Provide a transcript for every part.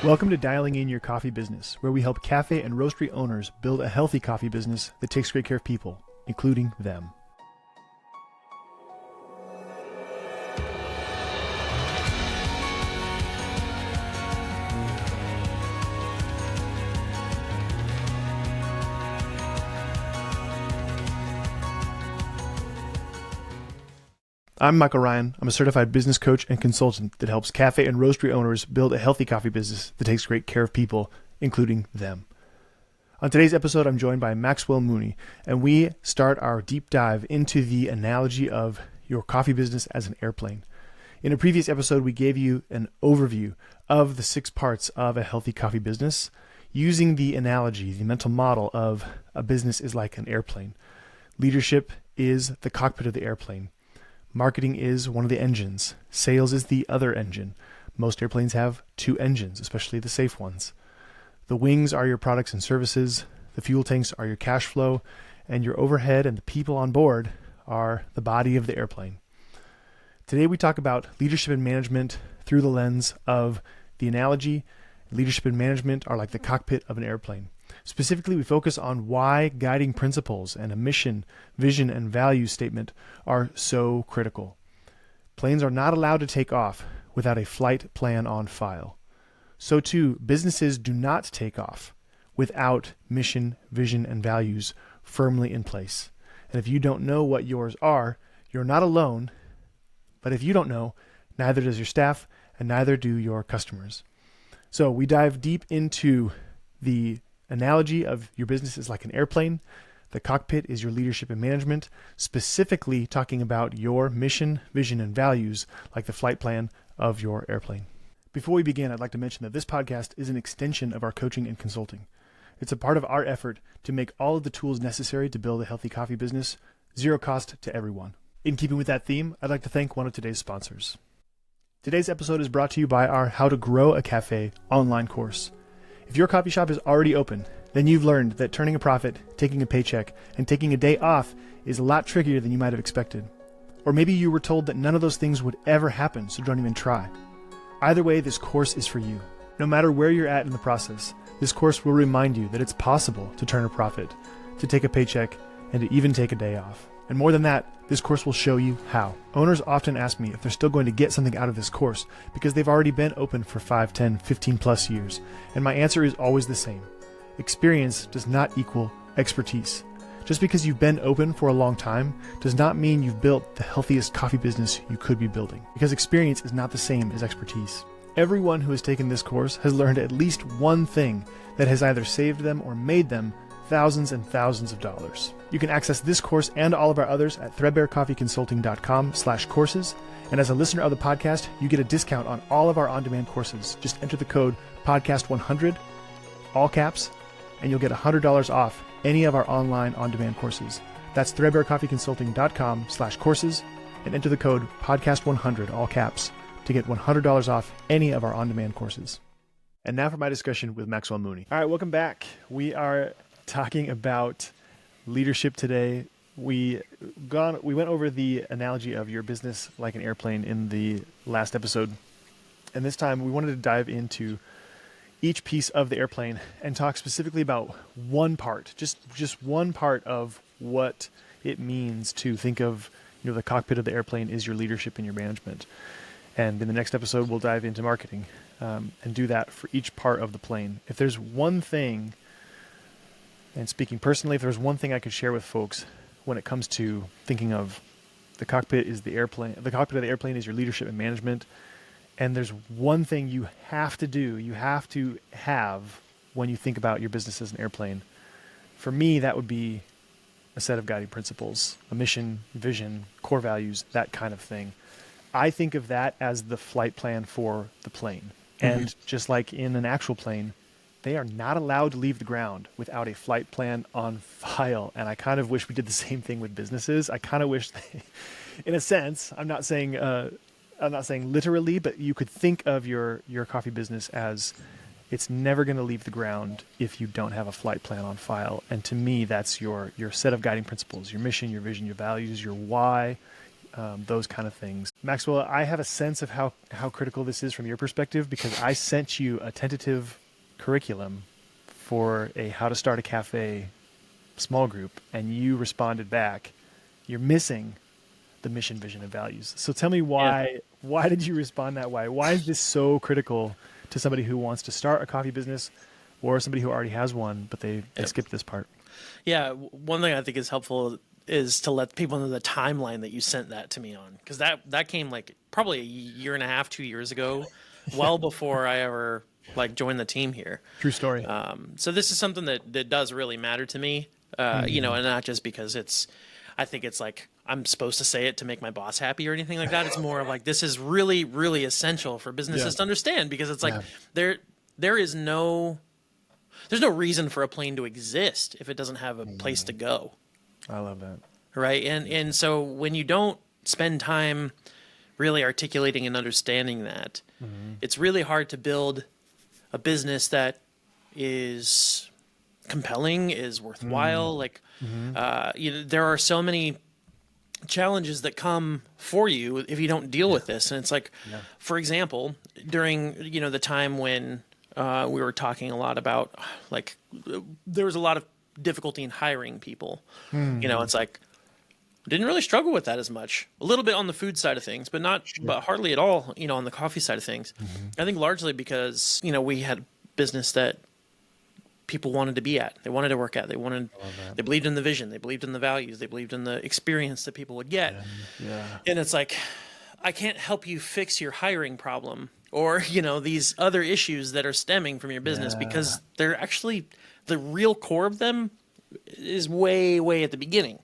Welcome to Dialing In Your Coffee Business, where we help cafe and roastery owners build a healthy coffee business that takes great care of people, including them. I'm Michael Ryan. I'm a certified business coach and consultant that helps cafe and roastery owners build a healthy coffee business that takes great care of people, including them. On today's episode, I'm joined by Maxwell Mooney, and we start our deep dive into the analogy of your coffee business as an airplane. In a previous episode, we gave you an overview of the 6 parts of a healthy coffee business using the analogy, the mental model of a business is like an airplane. Leadership is the cockpit of the airplane. Marketing is one of the engines. Sales is the other engine. Most airplanes have 2 engines, especially the safe ones. The wings are your products and services. The fuel tanks are your cash flow. And your overhead and the people on board are the body of the airplane. Today we talk about leadership and management through the lens of the analogy. Leadership and management are like the cockpit of an airplane. Specifically, we focus on why guiding principles and a mission, vision, and value statement are so critical. Planes are not allowed to take off without a flight plan on file. So too, businesses do not take off without mission, vision, and values firmly in place. And if you don't know what yours are, you're not alone. But if you don't know, neither does your staff, and neither do your customers. So we dive deep into the analogy of your business is like an airplane. The cockpit is your leadership and management, specifically talking about your mission, vision, and values like the flight plan of your airplane. Before we begin, I'd like to mention that this podcast is an extension of our coaching and consulting. It's a part of our effort to make all of the tools necessary to build a healthy coffee business zero cost to everyone. In keeping with that theme, I'd like to thank one of today's sponsors. Today's episode is brought to you by our How to Grow a Cafe online course. If your coffee shop is already open, then you've learned that turning a profit, taking a paycheck, and taking a day off is a lot trickier than you might have expected. Or maybe you were told that none of those things would ever happen, so don't even try. Either way, this course is for you. No matter where you're at in the process, this course will remind you that it's possible to turn a profit, to take a paycheck, and to even take a day off. And more than that, this course will show you how. Owners often ask me if they're still going to get something out of this course because they've already been open for 5, 10, 15 plus years. And my answer is always the same. Experience does not equal expertise. Just because you've been open for a long time does not mean you've built the healthiest coffee business you could be building, because experience is not the same as expertise. Everyone who has taken this course has learned at least one thing that has either saved them or made them thousands and thousands of dollars. You can access this course and all of our others at threadbarecoffeeconsulting.com/courses. And as a listener of the podcast, you get a discount on all of our on-demand courses. Just enter the code podcast100, all caps, and you'll get $100 off any of our online on-demand courses. That's threadbarecoffeeconsulting.com/courses, and enter the code podcast100, all caps, to get $100 off any of our on-demand courses. And now for my discussion with Maxwell Mooney. All right, welcome back. We are talking about leadership today. We went over the analogy of your business like an airplane in the last episode. And this time we wanted to dive into each piece of the airplane and talk specifically about one part, just one part of what it means to think of, the cockpit of the airplane is your leadership and your management. And in the next episode, we'll dive into marketing and do that for each part of the plane. If there's one thing, and speaking personally, if there's one thing I could share with folks when it comes to thinking of the cockpit is the airplane, the cockpit of the airplane is your leadership and management. And there's one thing you have to do, you have to have when you think about your business as an airplane. For me, that would be a set of guiding principles, a mission, vision, core values, that kind of thing. I think of that as the flight plan for the plane. And just like in an actual plane, they are not allowed to leave the ground without a flight plan on file. And I kind of wish we did the same thing with businesses. I kind of wish, in a sense, I'm not saying literally, but you could think of your coffee business as it's never going to leave the ground if you don't have a flight plan on file. And to me, that's your set of guiding principles, your mission, your vision, your values, your why, those kind of things. Maxwell, I have a sense of how critical this is from your perspective because I sent you a tentative curriculum for a how to start a cafe small group, and you responded back, you're missing the mission, vision, and values. So tell me why did you respond that way? Why is this so critical to somebody who wants to start a coffee business or somebody who already has one, but they skipped this part? Yeah, one thing I think is helpful is to let people know the timeline that you sent that to me on, because that came like probably a year and a half, 2 years ago, well before I ever like joined the team here. True story. So this is something that does really matter to me, you know, and not just because I think it's like I'm supposed to say it to make my boss happy or anything like that. It's more of like, this is really, really essential for businesses to understand, because it's like there's no reason for a plane to exist if it doesn't have a place to go. I love that. Right. And so when you don't spend time really articulating and understanding that, it's really hard to build a business that is compelling, is worthwhile. Like, you know, there are so many challenges that come for you if you don't deal with this. And it's like, for example, during, you know, the time when we were talking a lot about, like, there was a lot of difficulty in hiring people. You know, it's like, didn't really struggle with that as much. A little bit on the food side of things, but but hardly at all, you know, on the coffee side of things. I think largely because, you know, we had a business that people wanted to be at, they wanted to work at, they believed in the vision, they believed in the values, they believed in the experience that people would get. And it's like, I can't help you fix your hiring problem or, you know, these other issues that are stemming from your business, because they're actually, the real core of them is way, way at the beginning.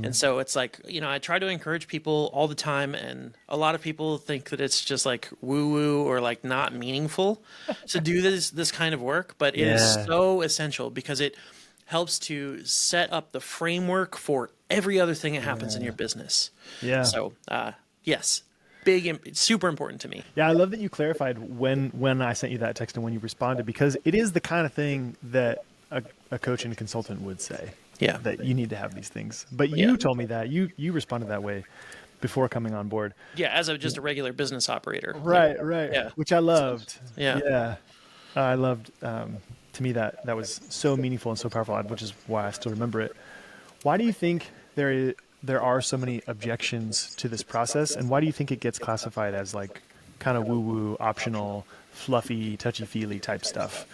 And so it's like, you know, I try to encourage people all the time, and a lot of people think that it's just like woo-woo or like not meaningful to do this kind of work, but it is so essential, because it helps to set up the framework for every other thing that happens in your business. So, yes. It's super important to me. Yeah, I love that you clarified when I sent you that text and when you responded, because it is the kind of thing that a coach and a consultant would say. That you need to have these things. But you told me that you responded that way before coming on board. Yeah, as just a regular business operator. Right. Yeah. Which I loved. Yeah. I loved. To me, that was so meaningful and so powerful, which is why I still remember it. Why do you think there are so many objections to this process, and why do you think it gets classified as like kind of woo-woo, optional, fluffy, touchy-feely type stuff?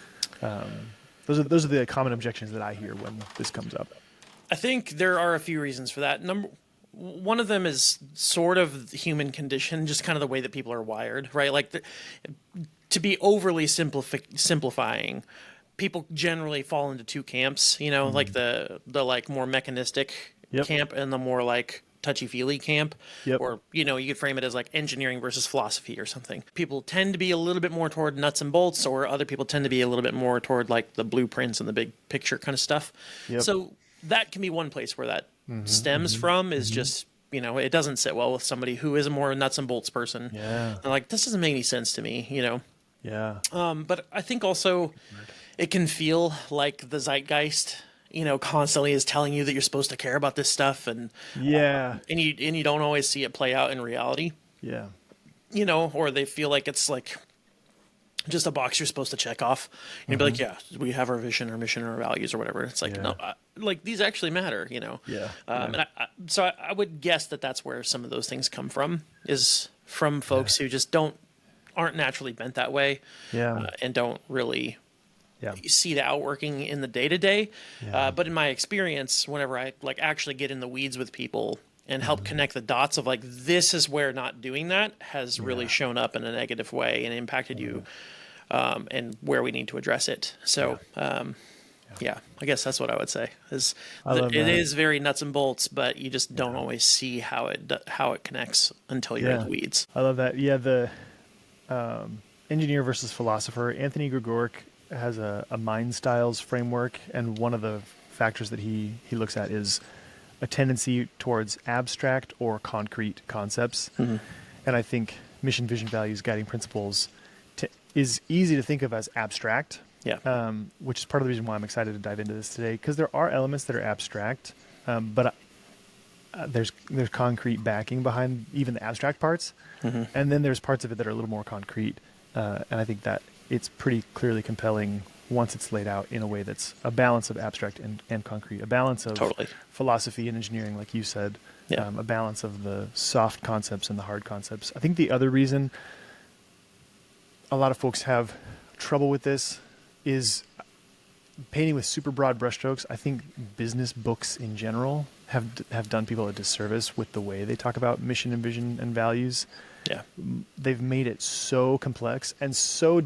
Those are the common objections that I hear when this comes up. I think there are a few reasons for that. One of them is sort of the human condition, just kind of the way that people are wired, right? Like to be overly simplifying, people generally fall into two camps, you know, like the like more mechanistic camp and the more like touchy-feely camp, or, you know, you could frame it as like engineering versus philosophy or something. People tend to be a little bit more toward nuts and bolts, or other people tend to be a little bit more toward like the blueprints and the big picture kind of stuff. So that can be one place where that stems from, is just, you know, it doesn't sit well with somebody who is a more nuts and bolts person. They're like, this doesn't make any sense to me, you know? But I think also it can feel like the zeitgeist, you know, constantly is telling you that you're supposed to care about this stuff, and and you don't always see it play out in reality. You know, or they feel like it's like just a box you're supposed to check off, and you'd be like, yeah, we have our vision, our mission, our values, or whatever. It's like, no, like these actually matter, you know. And so I would guess that that's where some of those things come from, is from folks who just aren't naturally bent that way, and don't really see the outworking in the day-to-day. But in my experience, whenever I like actually get in the weeds with people and help connect the dots of like, this is where not doing that has really shown up in a negative way and impacted you, and where we need to address it. So, I guess that's what I would say, is it is very nuts and bolts, but you just don't always see how it connects until you're in the weeds. I love that. The engineer versus philosopher, Anthony Gregoric has a mind styles framework, and one of the factors that he looks at is a tendency towards abstract or concrete concepts. And I think mission, vision, values, guiding principles is easy to think of as abstract, which is part of the reason why I'm excited to dive into this today, because there are elements that are abstract, but there's concrete backing behind even the abstract parts, and then there's parts of it that are a little more concrete. And I think that it's pretty clearly compelling once it's laid out in a way that's a balance of abstract and concrete, a balance of philosophy and engineering, like you said, a balance of the soft concepts and the hard concepts. I think the other reason a lot of folks have trouble with this is painting with super broad brushstrokes. I think business books in general have done people a disservice with the way they talk about mission and vision and values. Yeah. They've made it so complex and so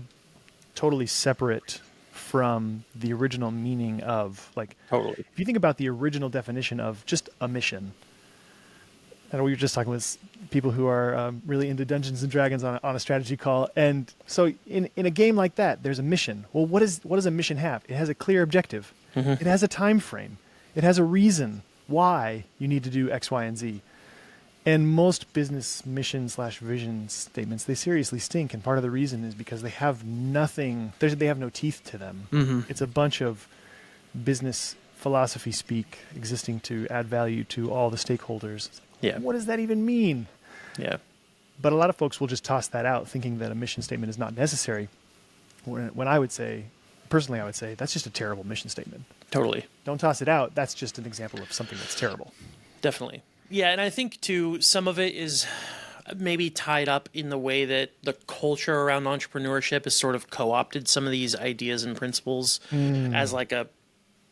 totally separate from the original meaning of, like, Totally. if you think about the original definition of just a mission, and we were just talking with people who are really into Dungeons and Dragons on a strategy call. And so in a game like that, there's a mission. Well, what does a mission have? It has a clear objective. It has a time frame. It has a reason why you need to do X, Y, and Z. And most business mission/vision statements, they seriously stink. And part of the reason is because they have nothing, they have no teeth to them. It's a bunch of business philosophy speak existing to add value to all the stakeholders. Yeah. What does that even mean? Yeah. But a lot of folks will just toss that out, thinking that a mission statement is not necessary. When I would say, personally, I would say, that's just a terrible mission statement. Totally. Don't toss it out. That's just an example of something that's terrible. Definitely. Yeah, and I think, too, some of it is maybe tied up in the way that the culture around entrepreneurship has sort of co-opted some of these ideas and principles as like a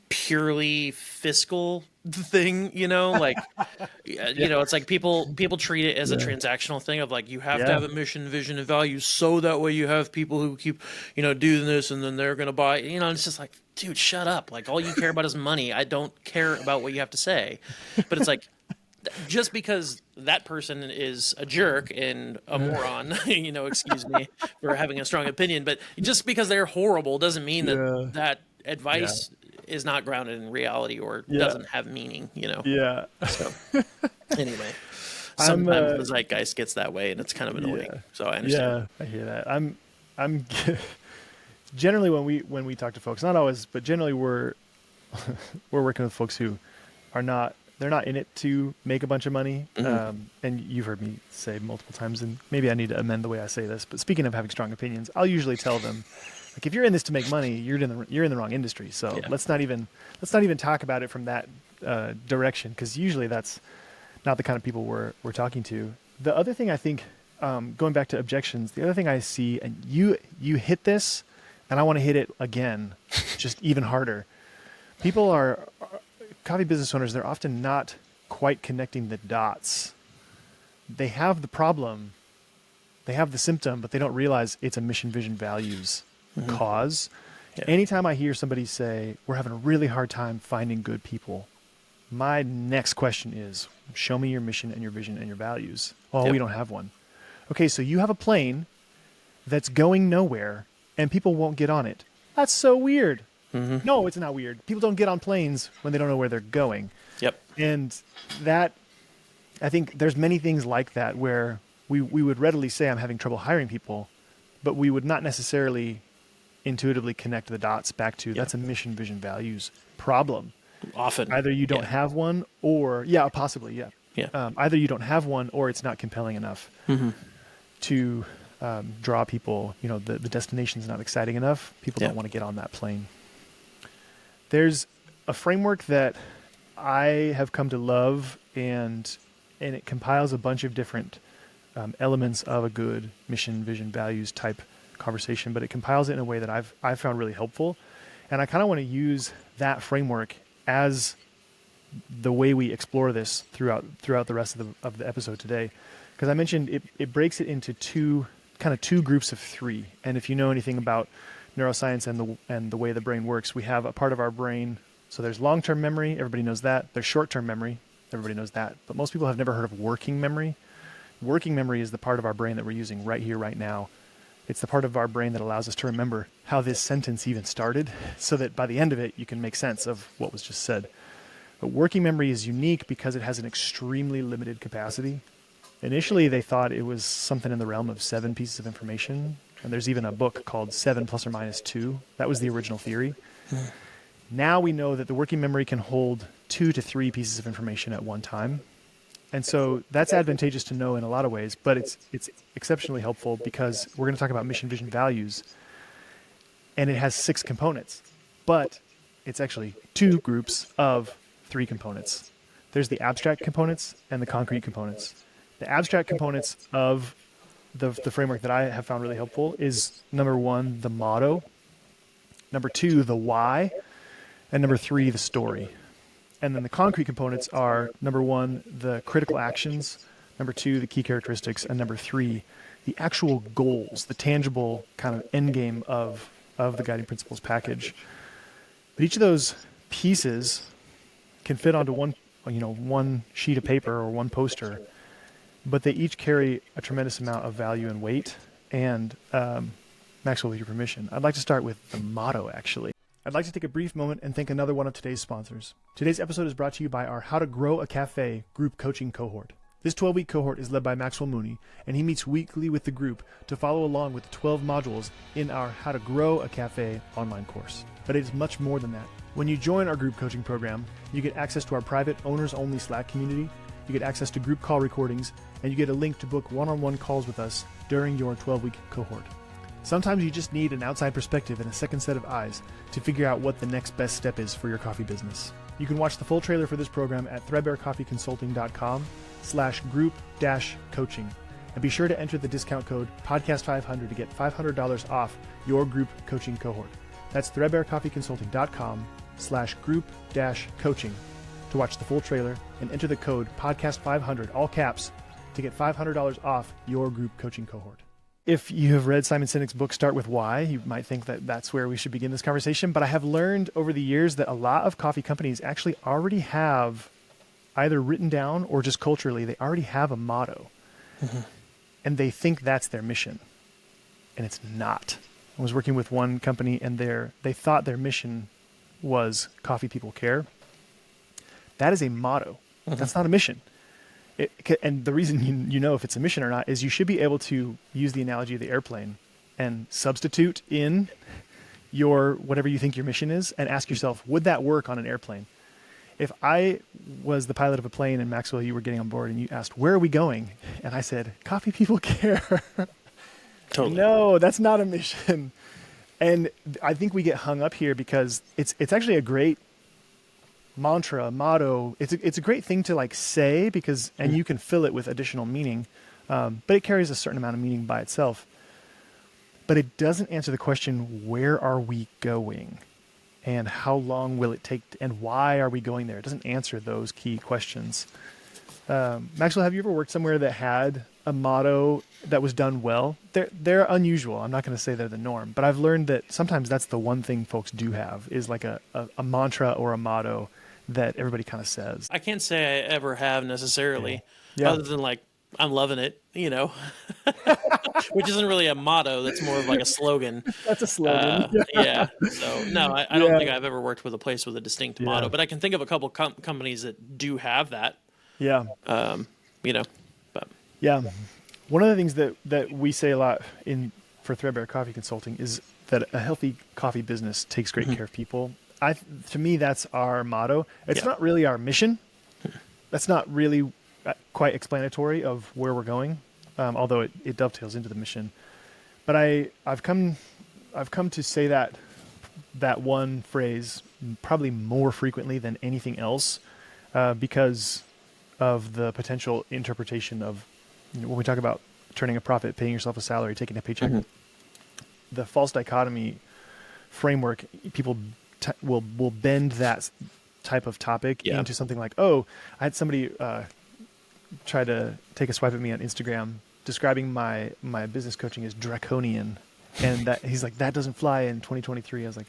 purely fiscal thing, like it's like people treat it as a transactional thing of like, you have to have a mission, vision, and values, so that way you have people who keep doing this, and then they're gonna buy, it's just like, dude, shut up. Like, all you care about is money. I don't care about what you have to say. But it's like, just because that person is a jerk and a moron, excuse me for having a strong opinion, but just because they're horrible doesn't mean that advice is not grounded in reality or doesn't have meaning, Yeah. So anyway, sometimes the zeitgeist gets that way and it's kind of annoying. Yeah. So I understand. Yeah, I hear that. I'm generally when we talk to folks, not always, but generally we're working with folks who they're not in it to make a bunch of money. And you've heard me say multiple times, and maybe I need to amend the way I say this, but speaking of having strong opinions, I'll usually tell them, like, if you're in this to make money, you're in the wrong industry. So let's not even talk about it from that direction, because usually that's not the kind of people we're talking to. The other thing I think, going back to objections, the other thing I see, and you hit this, and I want to hit it again, just even harder. People are coffee business owners. They're often not quite connecting the dots. They have the problem, they have the symptom, but they don't realize it's a mission, vision, values cause. Anytime I hear somebody say, we're having a really hard time finding good people, my next question is, show me your mission and your vision and your values. Oh, we don't have one. Okay, so you have a plane that's going nowhere and people won't get on it. That's so weird. No, it's not weird. People don't get on planes when they don't know where they're going. And that, I think there's many things like that where we would readily say, I'm having trouble hiring people, but we would not necessarily intuitively connect the dots back to that's a mission, vision, values problem. Often. Either you don't have one, or possibly. Either you don't have one, or it's not compelling enough to draw people. The destination's not exciting enough. People don't want to get on that plane. There's a framework that I have come to love, and it compiles a bunch of different elements of a good mission, vision, values type conversation, but it compiles it in a way that I've found really helpful. And I kind of want to use that framework as the way we explore this throughout the rest of the episode today. Because I mentioned it breaks it into two groups of three. And if you know anything about neuroscience and the way the brain works, we have a part of our brain. So there's long-term memory. Everybody knows that. There's short-term memory. Everybody knows that. But most people have never heard of working memory. Working memory is the part of our brain that we're using right here, right now. It's the part of our brain that allows us to remember how this sentence even started, so that by the end of it, you can make sense of what was just said. But working memory is unique because it has an extremely limited capacity. Initially, they thought it was something in the realm of 7 pieces of information. And there's even a book called 7 ± 2. That was the original theory. Now we know that the working memory can hold 2 to 3 pieces of information at one time. And so that's advantageous to know in a lot of ways, but it's exceptionally helpful because we're going to talk about mission, vision, values, and it has 6 components, but it's actually 2 groups of 3 components. There's the abstract components and the concrete components. The abstract components of the framework that I have found really helpful is number 1, the motto, number 2, the why, and number 3, the story. And then the concrete components are number 1, the critical actions, number 2, the key characteristics, and number 3, the actual goals, the tangible kind of end game of the guiding principles package. But each of those pieces can fit onto one sheet of paper or one poster, but they each carry a tremendous amount of value and weight. And Maxwell, with your permission, I'd like to start with the motto, actually. I'd like to take a brief moment and thank another one of today's sponsors. Today's episode is brought to you by our How to Grow a Cafe group coaching cohort. This 12-week cohort is led by Maxwell Mooney, and he meets weekly with the group to follow along with the 12 modules in our How to Grow a Cafe online course. But it is much more than that. When you join our group coaching program, you get access to our private owners-only Slack community, you get access to group call recordings, and you get a link to book one-on-one calls with us during your 12-week cohort. Sometimes you just need an outside perspective and a second set of eyes to figure out what the next best step is for your coffee business. You can watch the full trailer for this program at threadbarecoffeeconsulting.com/group-coaching. And be sure to enter the discount code podcast500 to get $500 off your group coaching cohort. That's threadbarecoffeeconsulting.com/group-coaching to watch the full trailer and enter the code podcast500, all caps, to get $500 off your group coaching cohort. If you have read Simon Sinek's book, Start With Why, you might think that that's where we should begin this conversation. But I have learned over the years that a lot of coffee companies actually already have, either written down or just culturally, they already have a motto. Mm-hmm. And they think that's their mission. And it's not. I was working with one company and they thought their mission was coffee people care. That is a motto. Mm-hmm. That's not a mission. And the reason you know if it's a mission or not is you should be able to use the analogy of the airplane and substitute in your whatever you think your mission is and ask yourself, would that work on an airplane? If I was the pilot of a plane and Maxwell, you were getting on board and you asked, where are we going? And I said, coffee people care. Totally. No, that's not a mission. And I think we get hung up here because it's actually a great mantra, motto. It's a great thing to like say because, and you can fill it with additional meaning, but it carries a certain amount of meaning by itself. But it doesn't answer the question, where are we going? And how long will it take? And why are we going there? It doesn't answer those key questions. Maxwell, have you ever worked somewhere that had a motto that was done well? They're unusual. I'm not going to say they're the norm, but I've learned that sometimes that's the one thing folks do have is like a mantra or a motto that everybody kind of says. I can't say I ever have necessarily, other than like, I'm loving it, which isn't really a motto. That's more of like a slogan. That's a slogan. Yeah. So no, I don't think I've ever worked with a place with a distinct motto, but I can think of a couple companies that do have that. Yeah. But yeah. One of the things that we say a lot for Threadbare Coffee Consulting is that a healthy coffee business takes great care of people. To me, that's our motto. It's not really our mission. That's not really quite explanatory of where we're going, although it dovetails into the mission. But I've come to say that one phrase probably more frequently than anything else because of the potential interpretation of when we talk about turning a profit, paying yourself a salary, taking a paycheck. Mm-hmm. The false dichotomy framework, people will bend that type of topic into something like, oh, I had somebody try to take a swipe at me on Instagram describing my business coaching as draconian. And that he's like, that doesn't fly in 2023. I was like,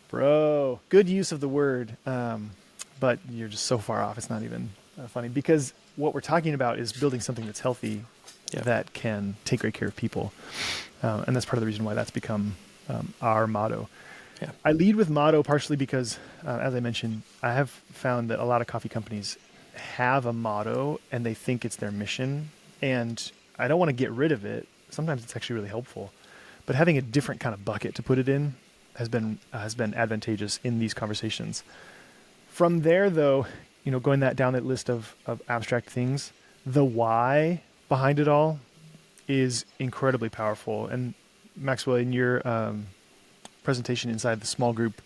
bro, good use of the word. But you're just so far off. It's not even funny because what we're talking about is building something that's healthy that can take great care of people. And that's part of the reason why that's become our motto. Yeah. I lead with motto partially because, as I mentioned, I have found that a lot of coffee companies have a motto and they think it's their mission. And I don't want to get rid of it. Sometimes it's actually really helpful. But having a different kind of bucket to put it in has been advantageous in these conversations. From there, though, going down that list of abstract things, the why behind it all is incredibly powerful. And Maxwell, in your presentation inside the small group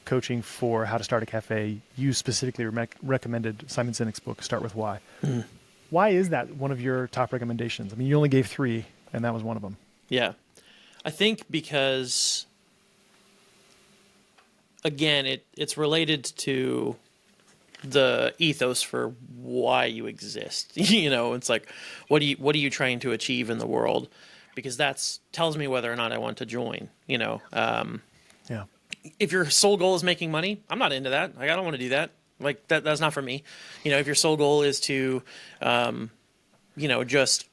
coaching for how to start a cafe, you specifically recommended Simon Sinek's book, Start With Why. Mm. Why is that one of your top recommendations? I mean, you only gave 3, and that was one of them. Yeah. I think because, again, it's related to the ethos for why you exist. It's like, what are you trying to achieve in the world? Because that tells me whether or not I want to join. Yeah. If your sole goal is making money, I'm not into that. Like, I don't want to do that. Like, that's not for me. If your sole goal is to, just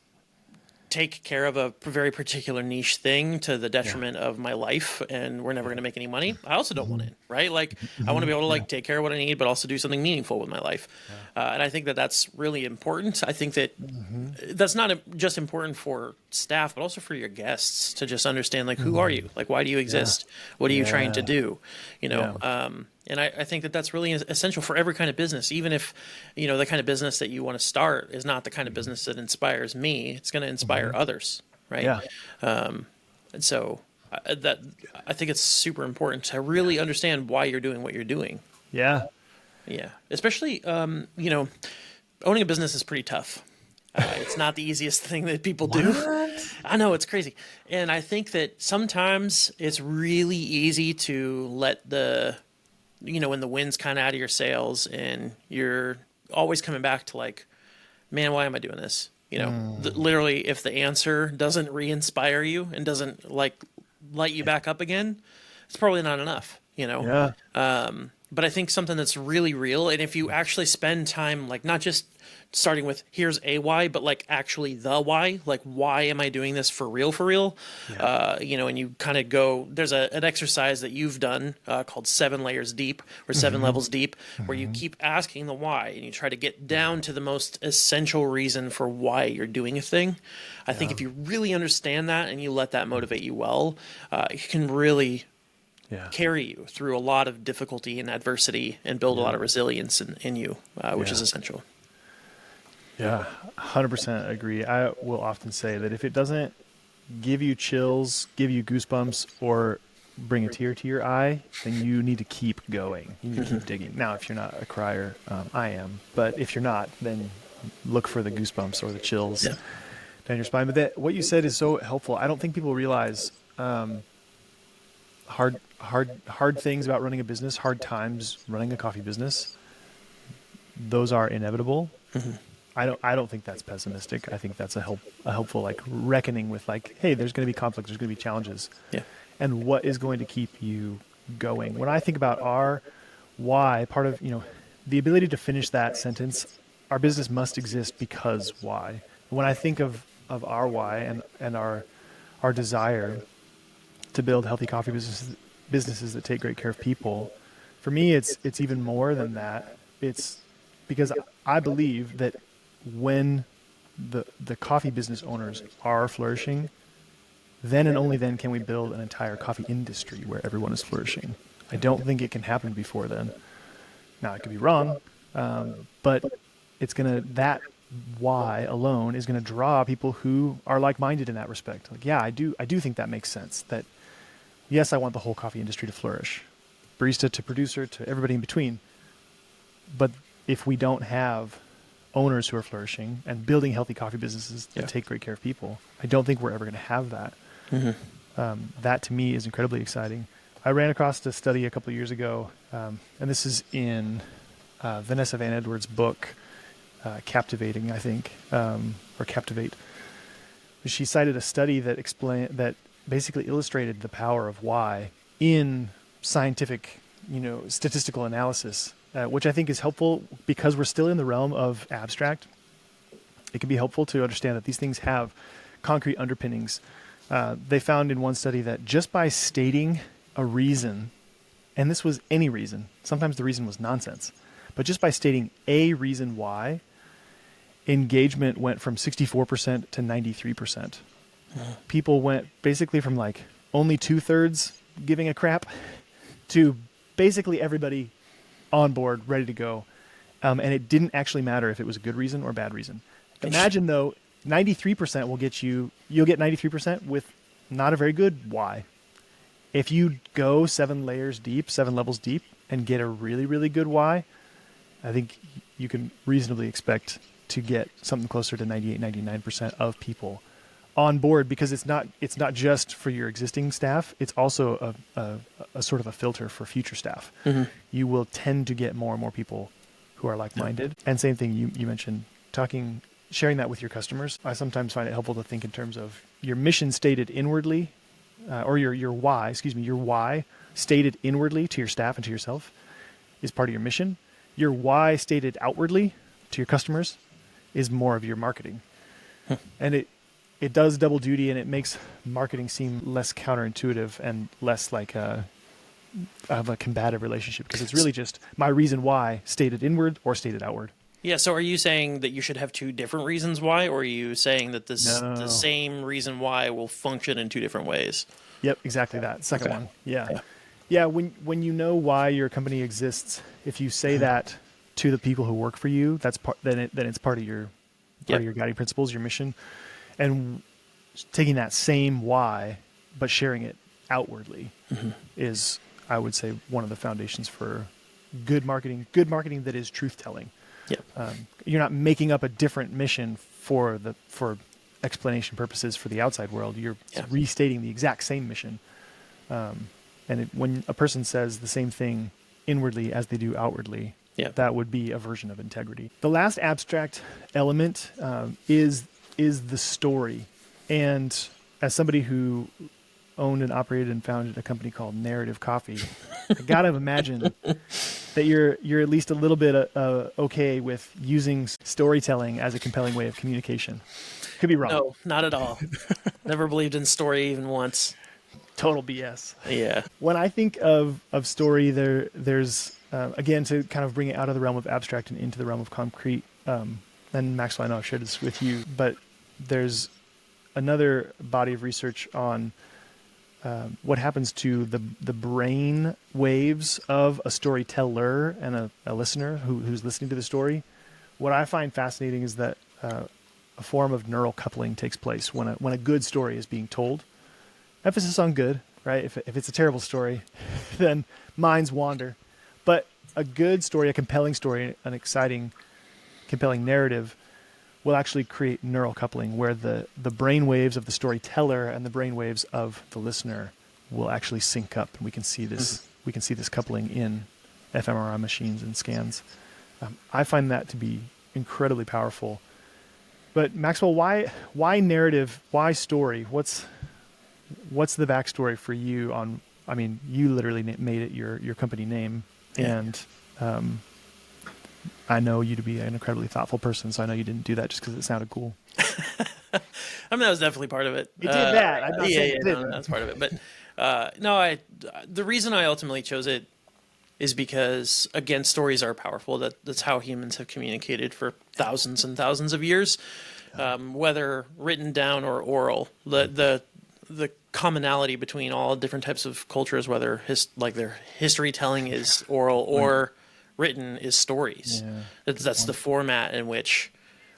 take care of a very particular niche thing to the detriment of my life, and we're never going to make any money, I also don't want it, right? Like, I want to be able to take care of what I need, but also do something meaningful with my life. And I think that that's really important. I think that that's not just important for staff, but also for your guests to just understand, like, who are you? Like, why do you exist? What are you trying to do? And I think that that's really essential for every kind of business, even if, the kind of business that you want to start is not the kind of business that inspires me. It's going to inspire others, right? Yeah. And so I think it's super important to really understand why you're doing what you're doing. Yeah. Yeah. Especially, owning a business is pretty tough. It's not the easiest thing that people do. I know, it's crazy. And I think that sometimes it's really easy to let when the wind's kind of out of your sails and you're always coming back to, like, man, why am I doing this? Literally, if the answer doesn't re-inspire you and doesn't, like, light you back up again, it's probably not enough, Yeah. But I think something that's really real, and if you actually spend time, like, not just starting with here's a why, but, like, actually the why, like, why am I doing this for real? Yeah. And you kind of go, there's an exercise that you've done called 7 layers deep or 7 levels deep, where you keep asking the why and you try to get down to the most essential reason for why you're doing a thing. I think if you really understand that and you let that motivate you well, it can really carry you through a lot of difficulty and adversity and build a lot of resilience in you, which is essential. Yeah, 100% agree. I will often say that if it doesn't give you chills, give you goosebumps, or bring a tear to your eye, then you need to keep going. You need to keep digging. Now, if you're not a crier, I am. But if you're not, then look for the goosebumps or the chills down your spine. But what you said is so helpful. I don't think people realize hard things about running a business, hard times running a coffee business. Those are inevitable. I don't think that's pessimistic. I think that's a helpful, like, reckoning with, like, hey, there's going to be conflict, there's going to be challenges. Yeah. And what is going to keep you going? When I think about our why, part of, the ability to finish that sentence, our business must exist because why. When I think of our why and our desire to build healthy coffee businesses that take great care of people, for me, it's even more than that. It's because I believe that when the coffee business owners are flourishing, then and only then can we build an entire coffee industry where everyone is flourishing. I don't think it can happen before then. Now, I could be wrong, but that why alone is going to draw people who are like-minded in that respect. Like, yeah, I do think that makes sense. That, yes, I want the whole coffee industry to flourish, barista to producer to everybody in between. But if we don't have owners who are flourishing and building healthy coffee businesses that take great care of people, I don't think we're ever going to have that. That to me is incredibly exciting. I ran across a study a couple of years ago, and this is in Vanessa Van Edwards' book, Captivating, I think, or Captivate. She cited a study that basically illustrated the power of why in scientific, statistical analysis. Which I think is helpful because we're still in the realm of abstract. It can be helpful to understand that these things have concrete underpinnings. They found in one study that just by stating a reason, and this was any reason, sometimes the reason was nonsense, but just by stating a reason why, engagement went from 64% to 93%. People went basically from, like, only 2/3 giving a crap to basically everybody on board, ready to go. And it didn't actually matter if it was a good reason or a bad reason. Imagine though, 93% will get you'll get 93% with not a very good why. If you go 7 levels deep and get a really, really good why, I think you can reasonably expect to get something closer to 98, 99% of people on board, because it's not just for your existing staff. It's also a sort of a filter for future staff. Mm-hmm. You will tend to get more and more people who are like-minded. Yeah. And same thing you mentioned, sharing that with your customers. I sometimes find it helpful to think in terms of your mission stated inwardly, or your why stated inwardly to your staff and to yourself is part of your mission. Your why stated outwardly to your customers is more of your marketing. And it does double duty, and it makes marketing seem less counterintuitive and less like of a combative relationship, because it's really just my reason why stated inward or stated outward. Yeah, so are you saying that you should have 2 different reasons why, or are you saying that the same reason why will function in 2 different ways? Yep, exactly that. Second one. Yeah. Yeah, when you know why your company exists, if you say that to the people who work for you, then it's part of your guiding principles, your mission. And taking that same why but sharing it outwardly is, I would say, one of the foundations for good marketing that is truth-telling. Yep. You're not making up a different mission for explanation purposes for the outside world. You're restating the exact same mission. When a person says the same thing inwardly as they do outwardly, that would be a version of integrity. The last abstract element is the story. And as somebody who owned and operated and founded a company called Narrative Coffee, I gotta imagine that you're at least a little bit okay with using storytelling as a compelling way of communication. Could be wrong. No, not at all. Never believed in story even once. Total BS. Yeah. When I think of story, there's again, to kind of bring it out of the realm of abstract and into the realm of concrete. And Maxwell, I know I've shared this with you, but there's another body of research on what happens to the brain waves of a storyteller and a listener who's listening to the story. What I find fascinating is that a form of neural coupling takes place when a good story is being told. Emphasis on good, right? If it's a terrible story, then minds wander. But a good story, a compelling story, an exciting, compelling narrative will actually create neural coupling, where the brain waves of the storyteller and the brain waves of the listener will actually sync up, and we can see this. Mm-hmm. We can see this coupling in fMRI machines and scans. I find that to be incredibly powerful. But Maxwell, why narrative? Why story? What's the backstory for you on? I mean, you literally made it your company name, and I know you to be an incredibly thoughtful person, so I know you didn't do that just because it sounded cool. I mean, that was definitely part of it. It did that. I'm not saying it didn't. That's part of it. But the reason I ultimately chose it is because, again, stories are powerful. That's how humans have communicated for thousands and thousands of years, whether written down or oral. The commonality between all different types of cultures, whether their history telling is oral or written, is stories. Yeah. That's the format in which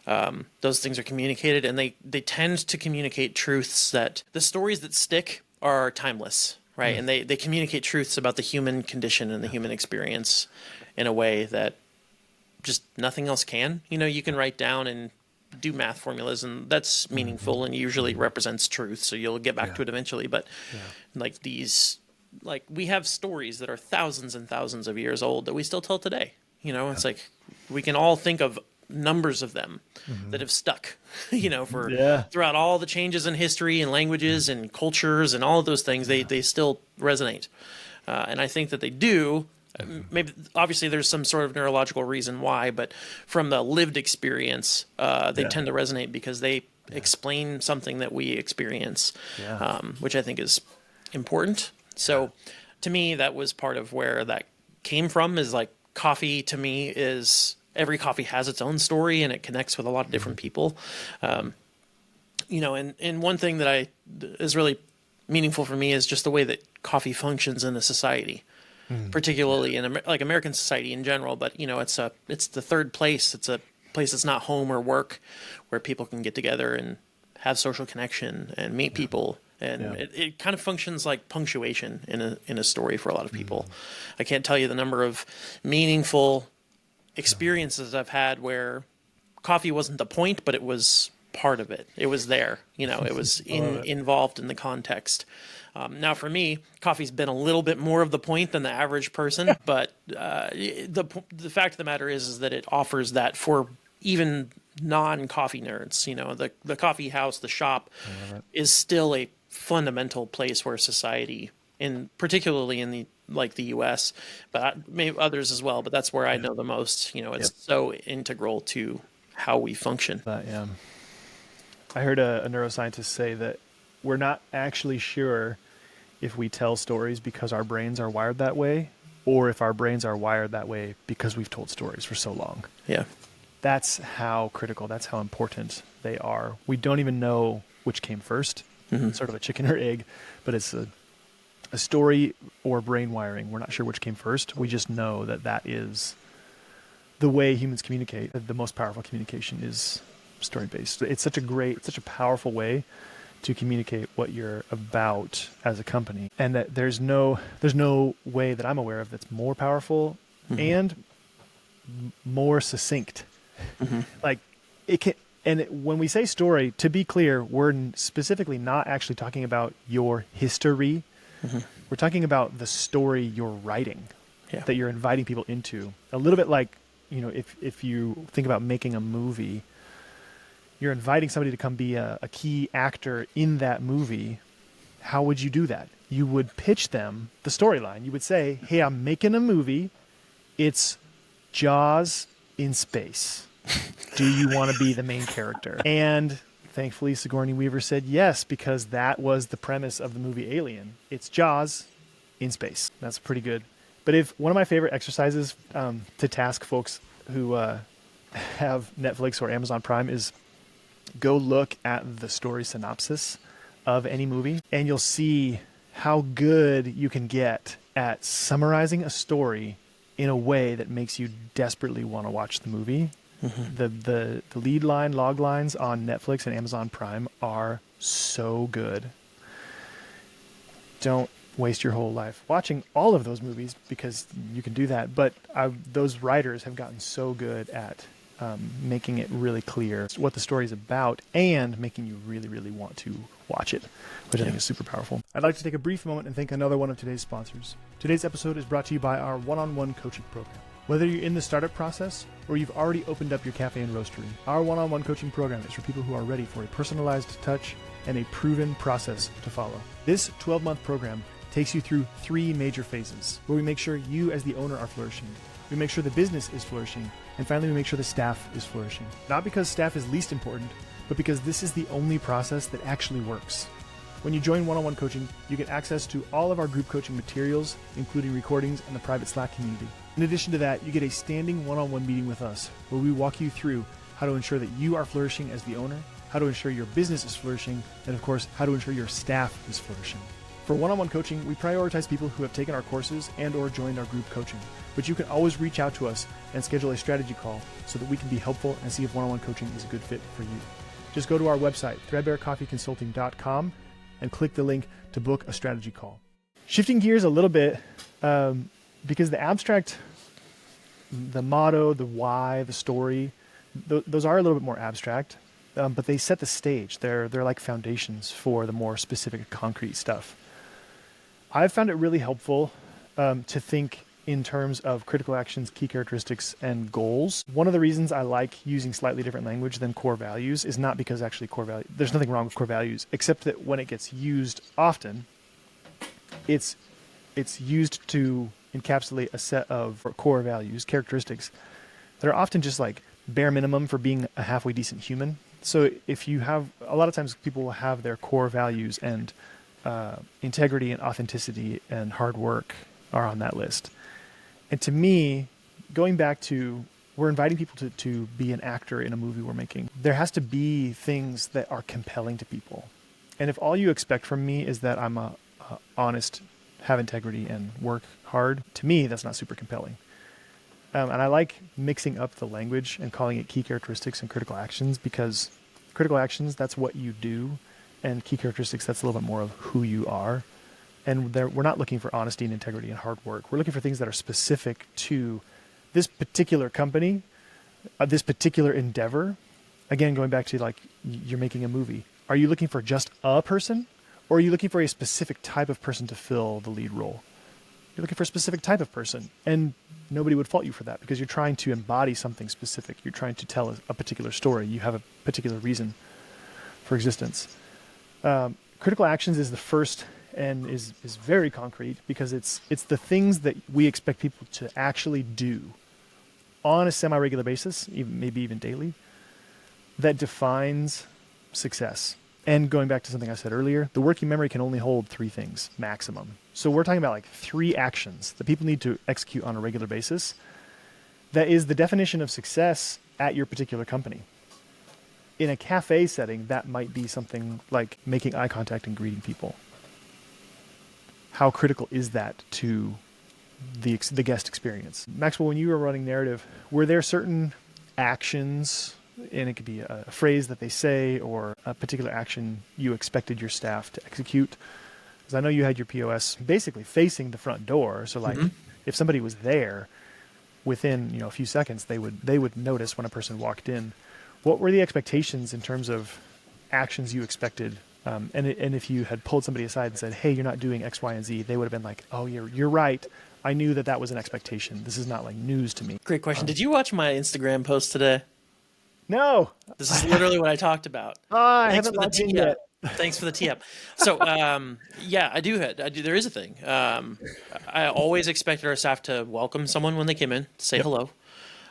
those things are communicated, and they tend to communicate truths that the stories that stick are timeless, right? And they communicate truths about the human condition and the human experience in a way that just nothing else can. You can write down and do math formulas, and that's meaningful and usually represents truth, so you'll get back to it eventually. But we have stories that are thousands and thousands of years old that we still tell today. It's like we can all think of numbers of them that have stuck, throughout all the changes in history and languages and cultures and all of those things. They still resonate, and I think that they do. Maybe obviously there's some sort of neurological reason why, but from the lived experience, they tend to resonate because they explain something that we experience, which I think is important. So to me, that was part of where that came from, is like coffee to me is every coffee has its own story and it connects with a lot of different people. And one thing that is really meaningful for me is just the way that coffee functions in a society. particularly in like American society in general. But it's the third place. It's a place that's not home or work, where people can get together and have social connection and meet people. And it kind of functions like punctuation in a story for a lot of people. I can't tell you the number of meaningful experiences I've had where coffee wasn't the point, but it was part of it. It was there. It was involved in the context. Now, for me, coffee's been a little bit more of the point than the average person, but the fact of the matter is that it offers that for even non-coffee nerds. The coffee house, the shop, is still a fundamental place where society, particularly in the U.S., but maybe others as well. But that's where I know the most. It's so integral to how we function. I heard a neuroscientist say that we're not actually sure if we tell stories because our brains are wired that way, or if our brains are wired that way because we've told stories for so long. Yeah. That's how critical, that's how important they are. We don't even know which came first. It's sort of a chicken or egg, but it's a story or brain wiring. We're not sure which came first. We just know that is the way humans communicate. The most powerful communication is story-based. It's such a powerful way to communicate what you're about as a company. And that there's no way that I'm aware of that's more powerful and more succinct. Like it can. And when we say story, to be clear, we're specifically not actually talking about your history. We're talking about the story you're writing, that you're inviting people into. A little bit like, if you think about making a movie, you're inviting somebody to come be a key actor in that movie. How would you do that? You would pitch them the storyline. You would say, hey, I'm making a movie. It's Jaws in space. Do you want to be the main character? And thankfully, Sigourney Weaver said yes, because that was the premise of the movie Alien. It's Jaws in space. That's pretty good. But if one of my favorite exercises to task folks who have Netflix or Amazon Prime is go look at the story synopsis of any movie, and you'll see how good you can get at summarizing a story in a way that makes you desperately want to watch the movie. The lead line, log lines on Netflix and Amazon Prime are so good. Don't waste your whole life watching all of those movies, because you can do that. But those writers have gotten so good at making it really clear what the story is about and making you really, really want to watch it, which I think is super powerful. I'd like to take a brief moment and thank another one of today's sponsors. Today's episode is brought to you by our one-on-one coaching program. Whether you're in the startup process or you've already opened up your cafe and roastery, our one-on-one coaching program is for people who are ready for a personalized touch and a proven process to follow. This 12-month program takes you through 3 major phases, where we make sure you as the owner are flourishing, we make sure the business is flourishing, and finally we make sure the staff is flourishing. Not because staff is least important, but because this is the only process that actually works. When you join one-on-one coaching, you get access to all of our group coaching materials, including recordings and the private Slack community. In addition to that, you get a standing one-on-one meeting with us, where we walk you through how to ensure that you are flourishing as the owner, how to ensure your business is flourishing, and of course, how to ensure your staff is flourishing. For one-on-one coaching, we prioritize people who have taken our courses and or joined our group coaching, but you can always reach out to us and schedule a strategy call so that we can be helpful and see if one-on-one coaching is a good fit for you. Just go to our website, threadbarecoffeeconsulting.com, and click the link to book a strategy call. Shifting gears a little bit, because the abstract, the motto, the why, the story, those are a little bit more abstract, but they set the stage. They're like foundations for the more specific, concrete stuff. I've found it really helpful to think in terms of critical actions, key characteristics, and goals. One of the reasons I like using slightly different language than core values is not because actually core value, there's nothing wrong with core values, except that when it gets used often, it's used to encapsulate a set of core values, characteristics, that are often just like bare minimum for being a halfway decent human. So if you have, a lot of times people will have their core values, and integrity and authenticity and hard work are on that list. And to me, going back to, we're inviting people to be an actor in a movie we're making, there has to be things that are compelling to people. And if all you expect from me is that I'm a honest have integrity and work hard, to me, that's not super compelling. And I like mixing up the language and calling it key characteristics and critical actions, because critical actions, that's what you do. And key characteristics, that's a little bit more of who you are. And we're not looking for honesty and integrity and hard work. We're looking for things that are specific to this particular company, this particular endeavor. Again, going back to like you're making a movie. Are you looking for just a person, or are you looking for a specific type of person to fill the lead role? You're looking for a specific type of person, and nobody would fault you for that, because you're trying to embody something specific. You're trying to tell a particular story. You have a particular reason for existence. Critical actions is the first and is very concrete, because it's the things that we expect people to actually do on a semi-regular basis, maybe even daily, that defines success. And going back to something I said earlier, the working memory can only hold 3 things maximum. So we're talking about like 3 actions that people need to execute on a regular basis. That is the definition of success at your particular company. In a cafe setting, that might be something like making eye contact and greeting people. How critical is that to the guest experience? Maxwell, when you were running narrative, were there certain actions, and it could be a phrase that they say or a particular action you expected your staff to execute? Because I know you had your POS basically facing the front door. So like if somebody was there, within a few seconds, they would notice when a person walked in. What were the expectations in terms of actions you expected? And if you had pulled somebody aside and said, hey, you're not doing X, Y, and Z, they would have been like, oh, you're right. I knew that was an expectation. This is not like news to me. Great question. Did you watch my Instagram post today? No. This is literally what I talked about. I haven't logged in yet. Thanks for the tee up. So, yeah, I do. There is a thing. I always expected our staff to welcome someone when they came in, to say hello,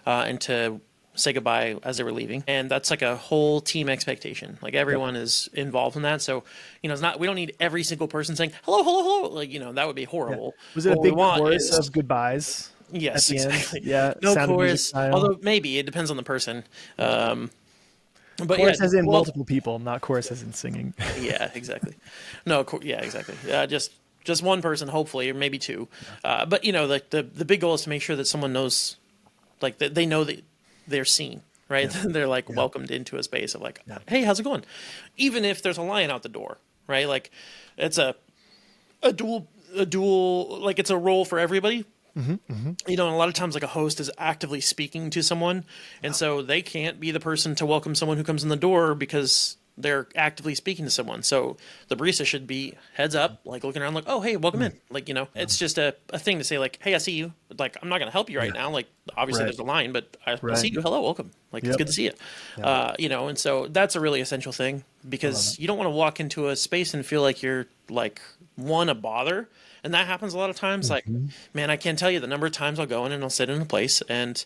and to say goodbye as they were leaving. And that's like a whole team expectation. Like everyone is involved in that. So, it's not, we don't need every single person saying hello, hello, hello. Like, that would be horrible. Yeah. Was it a big chorus of goodbyes? Yes, exactly. Yeah. No chorus. Although maybe it depends on the person. But chorus as in multiple people, not chorus as in singing. Yeah, exactly. No, yeah, exactly. Just one person, hopefully, or maybe 2. But like the big goal is to make sure that someone knows, like that they know that they're seen, right? Yeah. They're like welcomed into a space of like, hey, how's it going? Even if there's a line out the door, right? Like it's a dual, like it's a role for everybody. And a lot of times like a host is actively speaking to someone, and so they can't be the person to welcome someone who comes in the door because they're actively speaking to someone. So the barista should be heads up, like looking around like, oh, hey, welcome in. Like, it's just a thing to say like, hey, I see you. Like, I'm not going to help you right now. Like, obviously there's a line, but I see you. Hello, welcome. Like, it's good to see you. And so that's a really essential thing, because you don't want to walk into a space and feel like you're like a bother. And that happens a lot of times. Like, man, I can't tell you the number of times I'll go in and I'll sit in a place and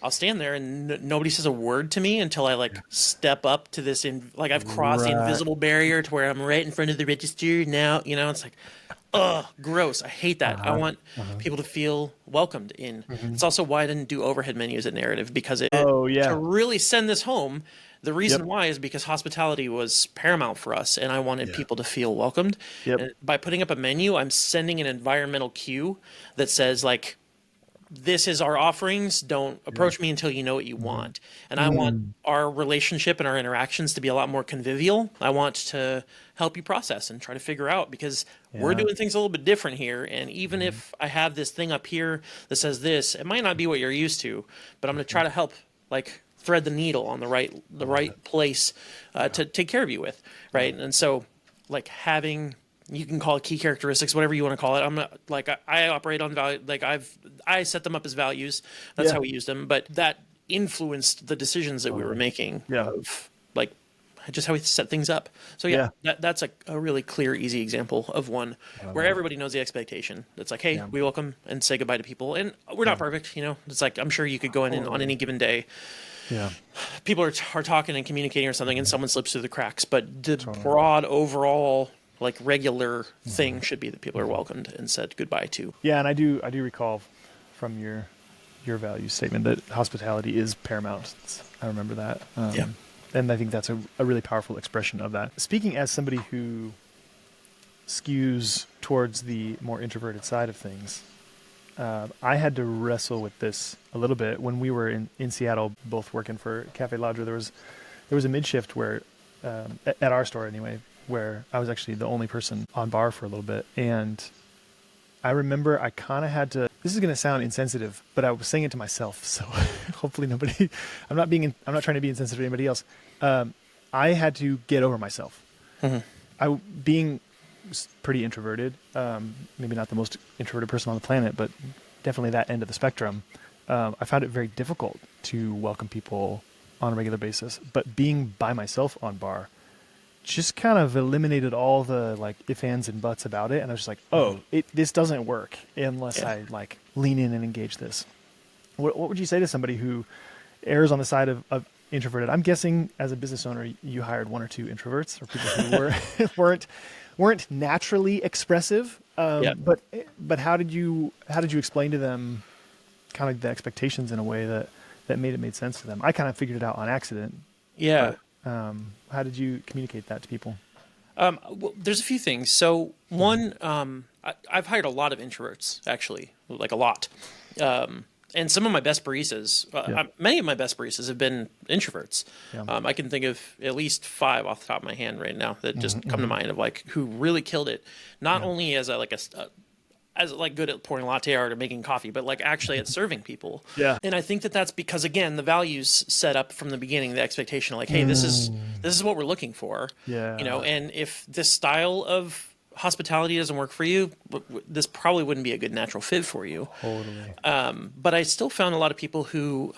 I'll stand there and nobody says a word to me until I like step up to this, I've crossed the invisible barrier to where I'm right in front of the register now. It's like, ugh, gross. I hate that. I want people to feel welcomed in. It's also why I didn't do overhead menus at Narrative, because to really send this home. The reason why is because hospitality was paramount for us, and I wanted people to feel welcomed. And by putting up a menu, I'm sending an environmental cue that says, like, this is our offerings. Don't approach me until you know what you want. And I want our relationship and our interactions to be a lot more convivial. I want to help you process and try to figure out, because we're doing things a little bit different here. And even if I have this thing up here that says this, it might not be what you're used to, but I'm going to try to help, like, thread the needle on the right place to take care of you with, right? And so, like, you can call it key characteristics, whatever you want to call it. I'm not like I operate on value. Like I set them up as values. That's how we used them. But that influenced the decisions that we were making of like just how we set things up. So that's a really clear, easy example of one where everybody knows the expectation. It's like, hey, we welcome and say goodbye to people, and we're not perfect. It's like, I'm sure you could go in on any given day. Yeah, people are talking and communicating or something, and someone slips through the cracks. But the broad overall, like, regular thing should be that people are welcomed and said goodbye to. Yeah, and I do recall from your value statement that hospitality is paramount. I remember that. And I think that's a really powerful expression of that. Speaking as somebody who skews towards the more introverted side of things. I had to wrestle with this a little bit when we were in Seattle, both working for Cafe Lodger. There was a mid shift where, at our store anyway, where I was actually the only person on bar for a little bit. And I remember I kind of had to, this is going to sound insensitive, but I was saying it to myself. So hopefully nobody, I'm not trying to be insensitive to anybody else. I had to get over myself. Mm-hmm. Being pretty introverted, maybe not the most introverted person on the planet, but definitely that end of the spectrum. I found it very difficult to welcome people on a regular basis, but being by myself on bar just kind of eliminated all the like ifs, ands, and buts about it. And I was just like, oh, this doesn't work unless I like lean in and engage this. What would you say to somebody who errs on the side of introverted? I'm guessing as a business owner, you hired one or two introverts or people who weren't naturally expressive. But how did you explain to them kind of the expectations in a way that made sense to them? I kind of figured it out on accident. Yeah. But, how did you communicate that to people? Well, there's a few things. So one, I've hired a lot of introverts, actually, like a lot. And some of my best baristas, many of my best baristas have been introverts. Yeah. I can think of at least 5 off the top of my hand right now that just come to mind of like who really killed it, not only as good at pouring latte art or making coffee, but like actually at serving people. Yeah. And I think that that's because, again, the values set up from the beginning, the expectation, like, hey, this is what we're looking for. Yeah. And if this style of hospitality doesn't work for you, this probably wouldn't be a good natural fit for you. Totally. But I still found a lot of people who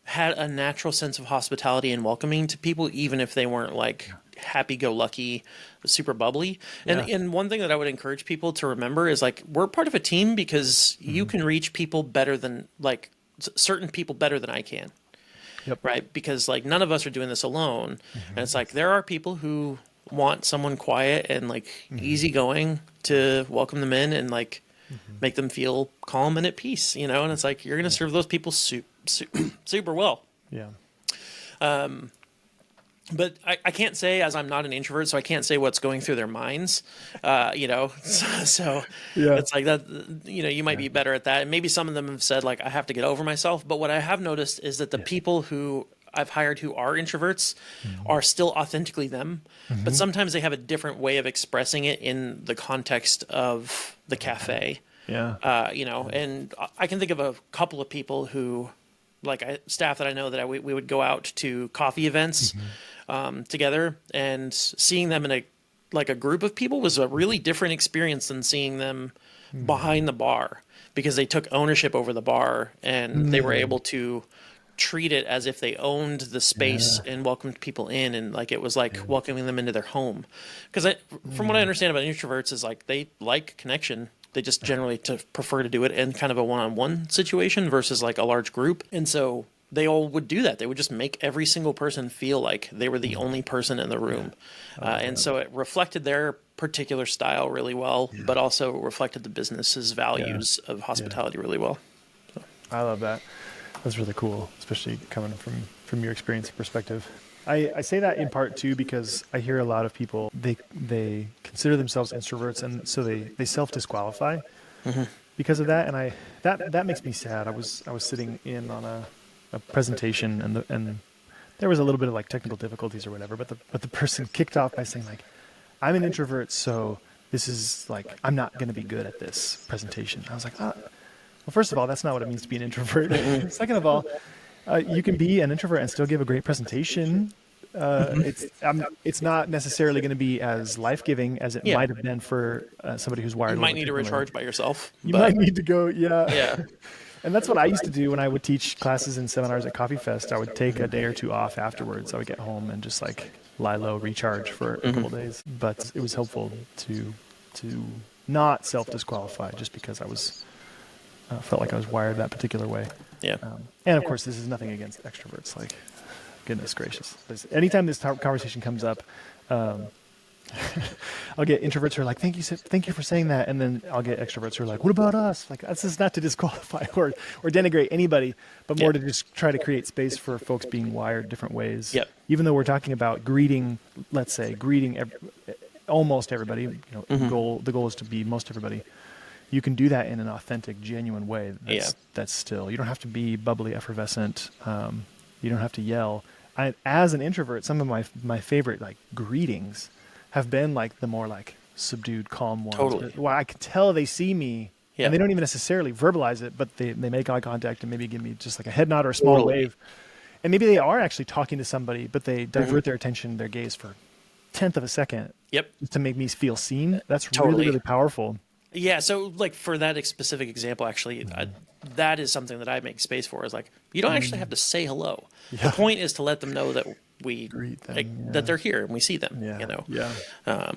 had a natural sense of hospitality and welcoming to people, even if they weren't like happy-go-lucky, super bubbly. And one thing that I would encourage people to remember is like, we're part of a team because you can reach people better than like certain people better than I can. Yep. Right. Because like none of us are doing this alone. And it's like, there are people who want someone quiet and like easygoing to welcome them in and like make them feel calm and at peace, and it's like, you're going to serve those people super well. Yeah. But I can't say, as I'm not an introvert, so I can't say what's going through their minds, so it's like that, you might be better at that. And maybe some of them have said like, I have to get over myself. But what I have noticed is that the people who I've hired who are introverts are still authentically them, but sometimes they have a different way of expressing it in the context of the cafe. Yeah. And I can think of a couple of people who, like staff that I know that we would go out to coffee events together, and seeing them in a group of people was a really different experience than seeing them behind the bar, because they took ownership over the bar and they were able to treat it as if they owned the space and welcomed people in, and like it was like welcoming them into their home. Because from what I understand about introverts is like they like connection. They just generally prefer to do it in kind of a one-on-one situation versus like a large group. And so they all would do that. They would just make every single person feel like they were the only person in the room. And so it reflected their particular style really well, but also reflected the business's values of hospitality really well. So. I love that. That's really cool, especially coming from your experience perspective. I say that in part too because I hear a lot of people, they consider themselves introverts, and so they self-disqualify because of that. And that makes me sad. I was sitting in on a presentation, and there was a little bit of like technical difficulties or whatever, but the person kicked off by saying like, I'm an introvert, so this is like, I'm not going to be good at this presentation. I was like, well, first of all, that's not what it means to be an introvert. Second of all, you can be an introvert and still give a great presentation. It's not necessarily going to be as life-giving as it might have been for somebody who's wired. You might need to recharge by yourself. You might need to go, yeah. And that's what I used to do when I would teach classes and seminars at Coffee Fest. I would take a day or two off afterwards. I would get home and just like lie low, recharge for a couple days. But it was helpful to not self-disqualify just because I was felt like I was wired that particular way. Yeah. And of course, this is nothing against extroverts. Like, goodness gracious. Anytime this conversation comes up, I'll get introverts who are like, thank you for saying that. And then I'll get extroverts who are like, what about us? Like, that's just not to disqualify or denigrate anybody, but more to just try to create space for folks being wired different ways. Yep. Even though we're talking about greeting almost everybody, you know, the goal is to be most everybody. You can do that in an authentic, genuine way. That's still, you don't have to be bubbly, effervescent. You don't have to yell. As an introvert, some of my favorite like greetings have been like the more like subdued, calm ones. Totally. Well, I can tell they see me, Yeah. and they don't even necessarily verbalize it, but they make eye contact and maybe give me just like a head nod or a small wave. And maybe they are actually talking to somebody, but they divert their attention, their gaze for 1/10 of a second. Yep. To make me feel seen. That's Totally. really, really powerful. Yeah, so like for that specific example, actually, that is something that I make space for. Is like you don't actually have to say hello. Yeah. The point is to let them know that we Greet them, like, that they're here and we see them. Yeah. You know. Yeah.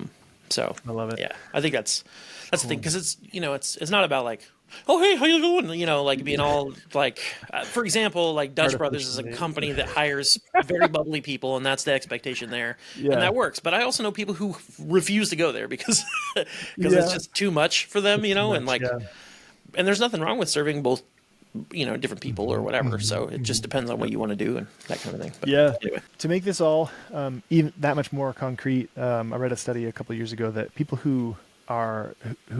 So I love it. Yeah, I think that's the thing, because it's, you know, it's not about like, oh hey, how you doing? You know, like being all like, for example, like Dutch Brothers is a company that hires very bubbly people, and that's the expectation there, Yeah. and that works. But I also know people who refuse to go there because it's just too much for them, you know, and like, and there's nothing wrong with serving both, you know, different people or whatever. So it just depends on what you want to do and that kind of thing. But anyway. To make this all even that much more concrete, I read a study a couple of years ago that people who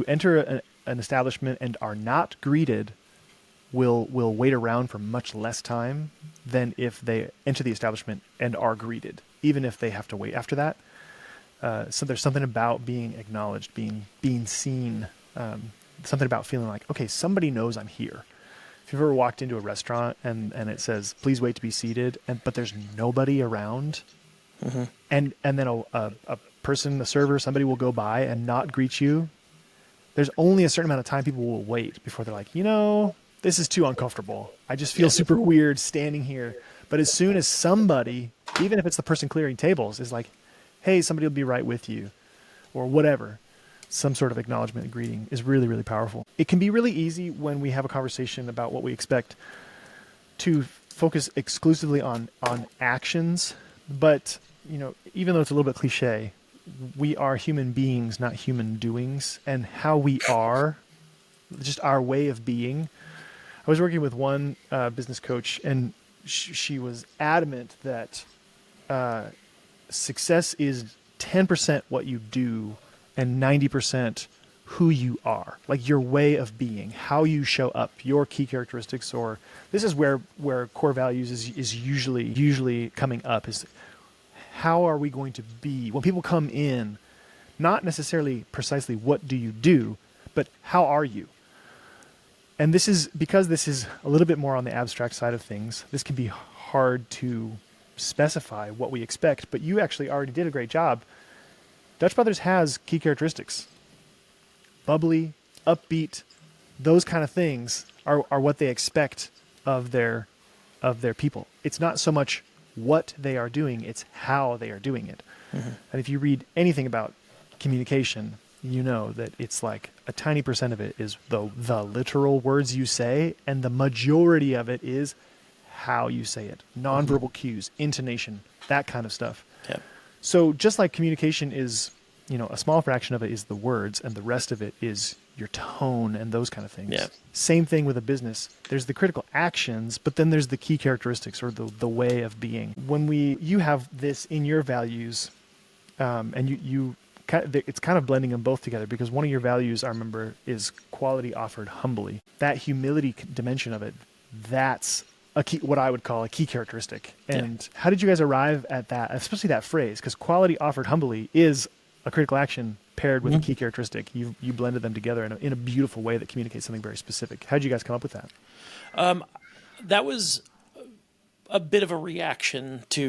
enter an establishment and are not greeted will wait around for much less time than if they enter the establishment and are greeted, even if they have to wait after that. So there's something about being acknowledged, being seen, something about feeling like, okay, somebody knows I'm here. If you've ever walked into a restaurant and it says, please wait to be seated, but there's nobody around, and then a person, a server, somebody will go by and not greet you, there's only a certain amount of time people will wait before they're like, you know, this is too uncomfortable. I just feel super weird standing here. But as soon as somebody, even if it's the person clearing tables, is like, hey, somebody will be right with you, or whatever, some sort of acknowledgement and greeting is really, really powerful. It can be really easy when we have a conversation about what we expect to focus exclusively on actions. But, you know, even though it's a little bit cliche, we are human beings, not human doings, and how we are, just our way of being. I was working with one business coach, and she was adamant that success is 10% what you do and 90% who you are, like your way of being, how you show up, your key characteristics. Or this is where core values is usually coming up, is how are we going to be when people come in? Not necessarily precisely what do you do, but how are you? And this is because this is a little bit more on the abstract side of things. This can be hard to specify what we expect, but you actually already did a great job. Dutch Brothers has key characteristics. Bubbly, upbeat, those kind of things are what they expect of their people. It's not so much what they are doing, it's how they are doing it. And if you read anything about communication, you know that it's like a tiny percent of it is the literal words you say, and the majority of it is how you say it. Nonverbal cues, intonation, that kind of stuff. Yeah. So just like communication is, you know, a small fraction of it is the words, and the rest of it is your tone and those kind of things. Yeah. Same thing with a business. There's the critical actions, but then there's the key characteristics, or the way of being. When you have this in your values, and it's kind of blending them both together, because one of your values, I remember, is quality offered humbly. That humility dimension of it, that's a key, what I would call a key characteristic. And how did you guys arrive at that, especially that phrase? Because quality offered humbly is a critical action paired with a key characteristic. You blended them together in a beautiful way that communicates something very specific. How did you guys come up with that? That was a bit of a reaction to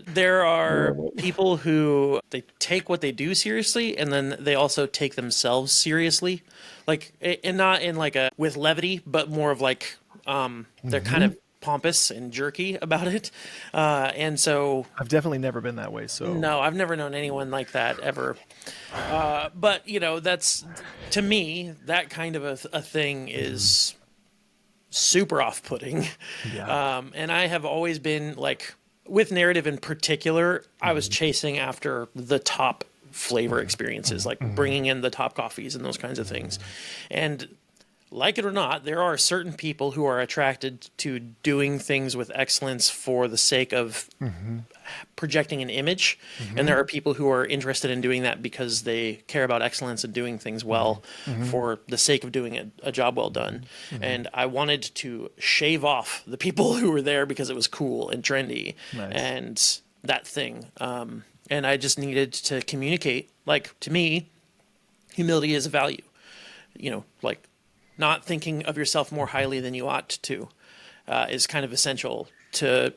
there are people who they take what they do seriously, and then they also take themselves seriously, like, and not in like a with levity, but more of like they're kind of pompous and jerky about it, and so I've definitely never been that way. So no, I've never known anyone like that ever. But you know, that's, to me, that kind of a thing is super off-putting. Yeah. And I have always been like, with narrative in particular, I was chasing after the top flavor experiences, like bringing in the top coffees and those kinds of things. And like it or not, there are certain people who are attracted to doing things with excellence for the sake of projecting an image. And there are people who are interested in doing that because they care about excellence and doing things well for the sake of doing a job well done. And I wanted to shave off the people who were there because it was cool and trendy and that thing. And I just needed to communicate, like, to me, humility is a value. You know, like, not thinking of yourself more highly than you ought to is kind of essential to,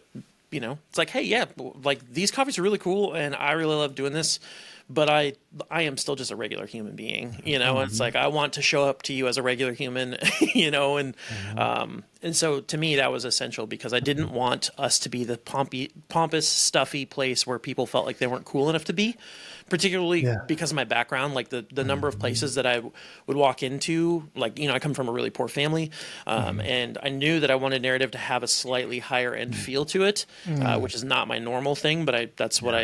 you know, it's like, hey, yeah, like, these coffees are really cool and I really love doing this, but I am still just a regular human being, you know. It's like, I want to show up to you as a regular human, you know, and so to me that was essential because I didn't want us to be the pompous, stuffy place where people felt like they weren't cool enough to be, particularly because of my background, like the number of places that I would walk into, like, you know, I come from a really poor family, and I knew that I wanted narrative to have a slightly higher end feel to it, which is not my normal thing, but that's what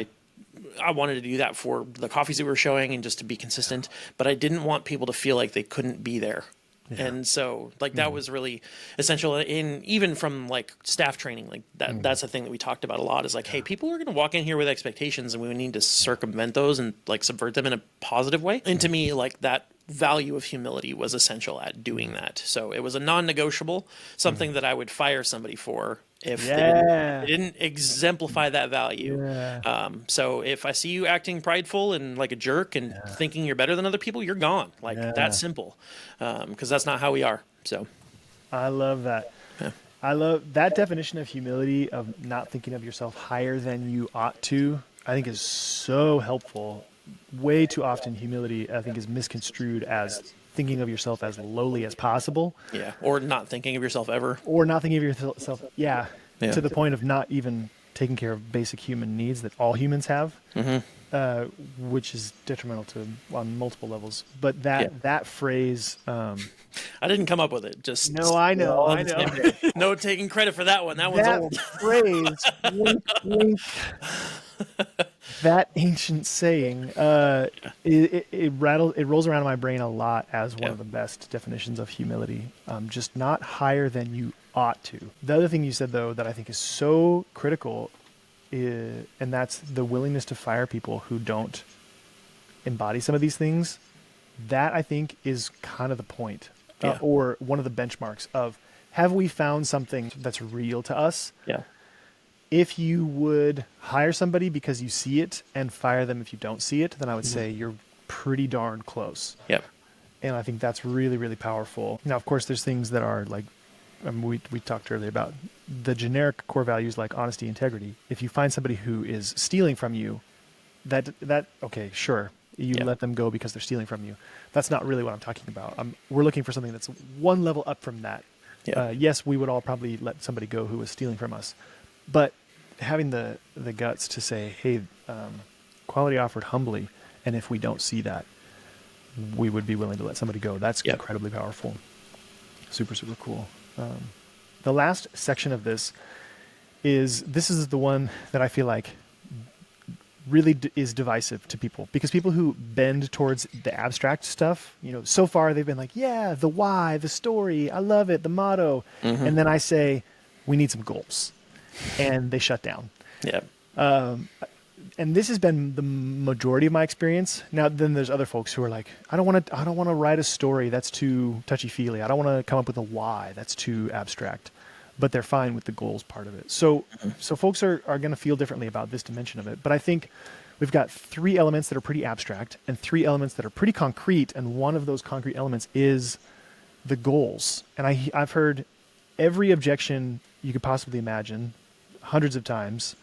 I wanted to do that for the coffees that we were showing and just to be consistent, but I didn't want people to feel like they couldn't be there. And so, like, that was really essential in, even from like staff training, like that's the thing that we talked about a lot is like, hey, people are going to walk in here with expectations and we need to circumvent those and like subvert them in a positive way. And to me, like, that value of humility was essential at doing that. So it was a non-negotiable, something that I would fire somebody for if they didn't exemplify that value. So if I see you acting prideful and like a jerk and thinking you're better than other people, you're gone. Like, that simple. Because that's not how we are. So I love that. I love that definition of humility, of not thinking of yourself higher than you ought to. I think is so helpful. Way too often humility, I think, is misconstrued as thinking of yourself as lowly as possible. Yeah, or not thinking of yourself ever. Or not thinking of yourself, to the point of not even taking care of basic human needs that all humans have, which is detrimental to on multiple levels. But that phrase... I didn't come up with it. Just no, I know. No taking credit for that one. That one's old. Phrase, wink, wink. That ancient saying, it rolls around in my brain a lot as one of the best definitions of humility. Just not higher than you ought to. The other thing you said, though, that I think is so critical, and that's the willingness to fire people who don't embody some of these things. That, I think, is kind of the point, or one of the benchmarks of, have we found something that's real to us? Yeah. If you would hire somebody because you see it and fire them if you don't see it, then I would say you're pretty darn close. Yep. And I think that's really, really powerful. Now, of course, there's things that are like, we talked earlier about the generic core values like honesty, integrity. If you find somebody who is stealing from you, that okay, sure, you let them go because they're stealing from you. That's not really what I'm talking about. We're looking for something that's one level up from that. Yes, we would all probably let somebody go who was stealing from us. But having the guts to say, hey, quality offered humbly, and if we don't see that, we would be willing to let somebody go. That's incredibly powerful. Super, super cool. The last section of this is the one that I feel like really is divisive to people, because people who bend towards the abstract stuff, you know, so far they've been like, yeah, the why, the story, I love it, the motto. And then I say, we need some goals. And they shut down. And this has been the majority of my experience. Now, then there's other folks who are like, I don't want to write a story that's too touchy-feely. I don't want to come up with a why that's too abstract. But they're fine with the goals part of it. So folks are going to feel differently about this dimension of it. But I think we've got 3 elements that are pretty abstract and 3 elements that are pretty concrete. And one of those concrete elements is the goals. And I've heard every objection you could possibly imagine hundreds of times,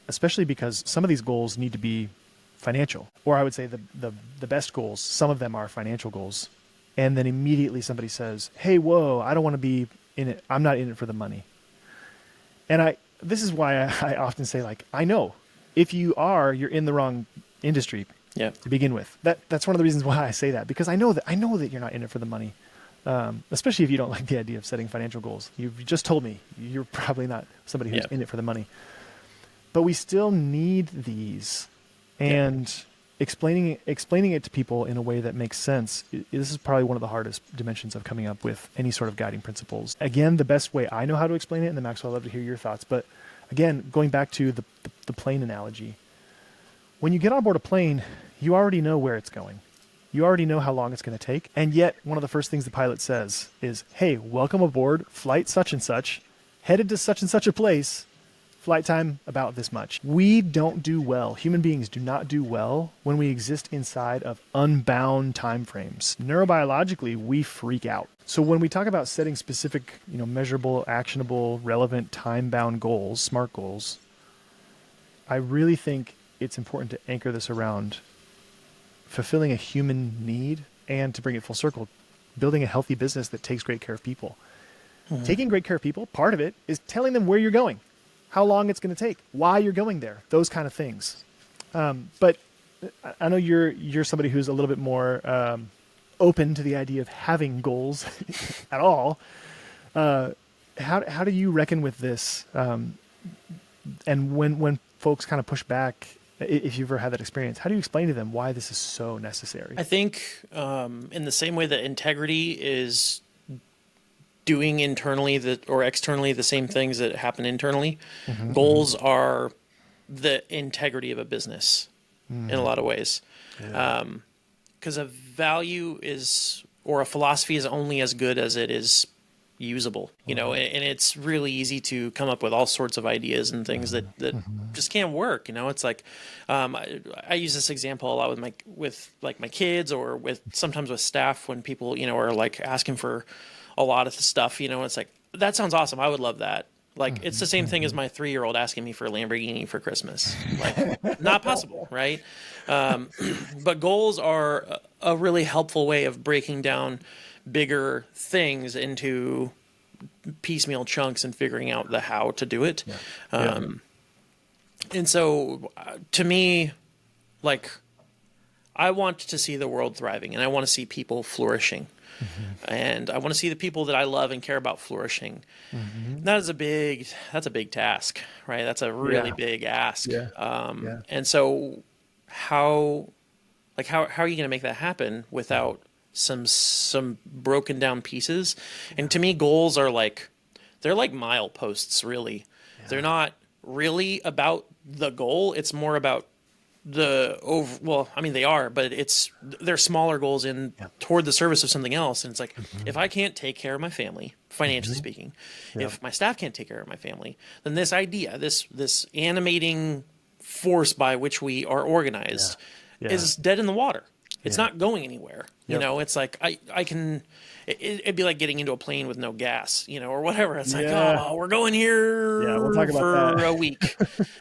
especially because some of these goals need to be financial. Or I would say the best goals, some of them are financial goals. And then immediately somebody says, hey, whoa, I don't want to be in it. I'm not in it for the money. And this is why I often say, like, I know if you are, you're in the wrong industry to begin with. That's one of the reasons why I say that, because I know that you're not in it for the money. Especially if you don't like the idea of setting financial goals. You've just told me you're probably not somebody who's in it for the money. But we still need these. And explaining it to people in a way that makes sense, this is probably one of the hardest dimensions of coming up with any sort of guiding principles. Again, the best way I know how to explain it, and then Maxwell, I'd love to hear your thoughts, but again, going back to the plane analogy, when you get on board a plane, you already know where it's going. You already know how long it's going to take. And yet, one of the first things the pilot says is, hey, welcome aboard, flight such and such, headed to such and such a place, flight time about this much. We don't do well. Human beings do not do well when we exist inside of unbound time frames. Neurobiologically, we freak out. So when we talk about setting specific, measurable, actionable, relevant, time-bound goals, SMART goals, I really think it's important to anchor this around fulfilling a human need, and to bring it full circle, building a healthy business that takes great care of people. Mm-hmm. Taking great care of people, part of it is telling them where you're going, how long it's going to take, why you're going there, those kind of things. But I know you're somebody who's a little bit more open to the idea of having goals at all. How do you reckon with this? And when folks kind of push back, if you've ever had that experience, how do you explain to them why this is so necessary? I think in the same way that integrity is doing internally or externally the same things that happen internally, goals are the integrity of a business in a lot of ways. Because a value or a philosophy is only as good as it is usable, and it's really easy to come up with all sorts of ideas and things that just can't work. It's like, I use this example a lot with my kids, or sometimes with staff when people, are like asking for a lot of stuff, it's like, that sounds awesome. I would love that. Like, it's the same thing as my 3-year-old asking me for a Lamborghini for Christmas. Like, not possible, right? But goals are a really helpful way of breaking down bigger things into piecemeal chunks and figuring out the how to do it. And so to me, like, I want to see the world thriving, and I want to see people flourishing. And I want to see the people that I love and care about flourishing. That's a big task, right? That's a really big ask. And so how are you going to make that happen without some broken down pieces? And to me, goals are they're like mileposts, really. They're not really about the goal. It's more about they are, but they're smaller goals toward the service of something else. And it's like, if I can't take care of my family, financially speaking, if my staff can't take care of my family, then this idea, this animating force by which we are organized is dead in the water. It's not going anywhere. It's like, it'd be like getting into a plane with no gas, or whatever. It's like, oh, we're going here we'll talk about for that. a week.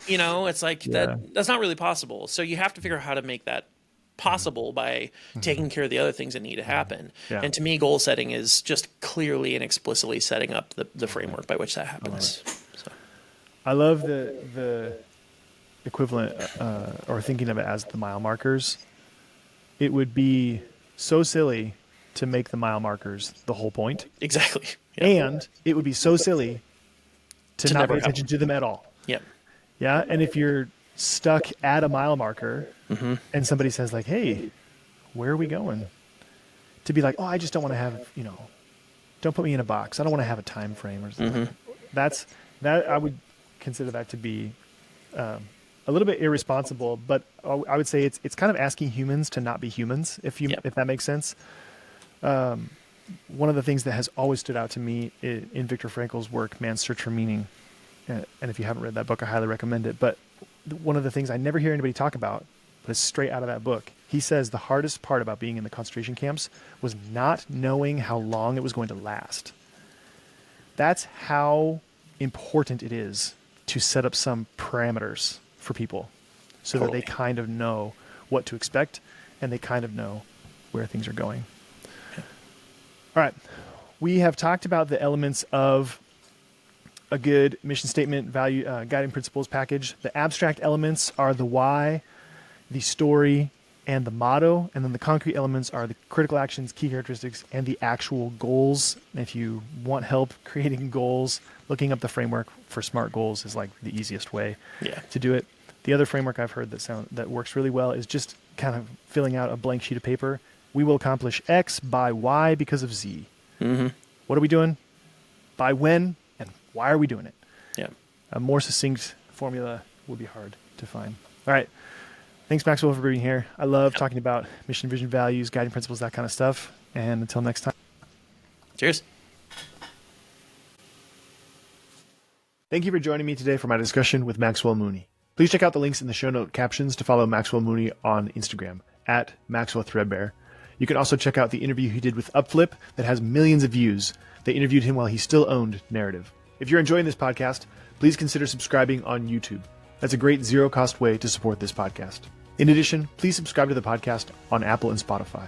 It's like, that's not really possible. So you have to figure out how to make that possible by taking care of the other things that need to happen. And to me, goal setting is just clearly and explicitly setting up the framework by which that happens. I love the equivalent or thinking of it as the mile markers. It would be so silly to make the mile markers the whole point. Exactly. And it would be so silly to not pay attention to them at all. Yeah. And if you're stuck at a mile marker and somebody says like, hey, where are we going? To be like, oh, I just don't want to have, don't put me in a box. I don't want to have a time frame or something. That I would consider that to be a little bit irresponsible, but I would say it's kind of asking humans to not be humans, if that makes sense. One of the things that has always stood out to me in Viktor Frankl's work, Man's Search for Meaning, and if you haven't read that book, I highly recommend it. But one of the things I never hear anybody talk about, but it's straight out of that book, he says the hardest part about being in the concentration camps was not knowing how long it was going to last. That's how important it is to set up some parameters for people so that they kind of know what to expect and they kind of know where things are going. All right. We have talked about the elements of a good mission statement, value, guiding principles package. The abstract elements are the why, the story, and the motto. And then the concrete elements are the critical actions, key characteristics, and the actual goals. And if you want help creating goals, looking up the framework for SMART goals is like the easiest way to do it. The other framework I've heard that works really well is just kind of filling out a blank sheet of paper. We will accomplish X by Y because of Z. Mm-hmm. What are we doing? By when? And why are we doing it? Yeah. A more succinct formula would be hard to find. All right. Thanks, Maxwell, for being here. I love talking about mission, vision, values, guiding principles, that kind of stuff. And until next time. Cheers. Thank you for joining me today for my discussion with Maxwell Mooney. Please check out the links in the show note captions to follow Maxwell Mooney on Instagram at Maxwell Threadbare. You can also check out the interview he did with Upflip that has millions of views. They interviewed him while he still owned Narrative. If you're enjoying this podcast, please consider subscribing on YouTube. That's a great zero-cost way to support this podcast. In addition, please subscribe to the podcast on Apple and Spotify.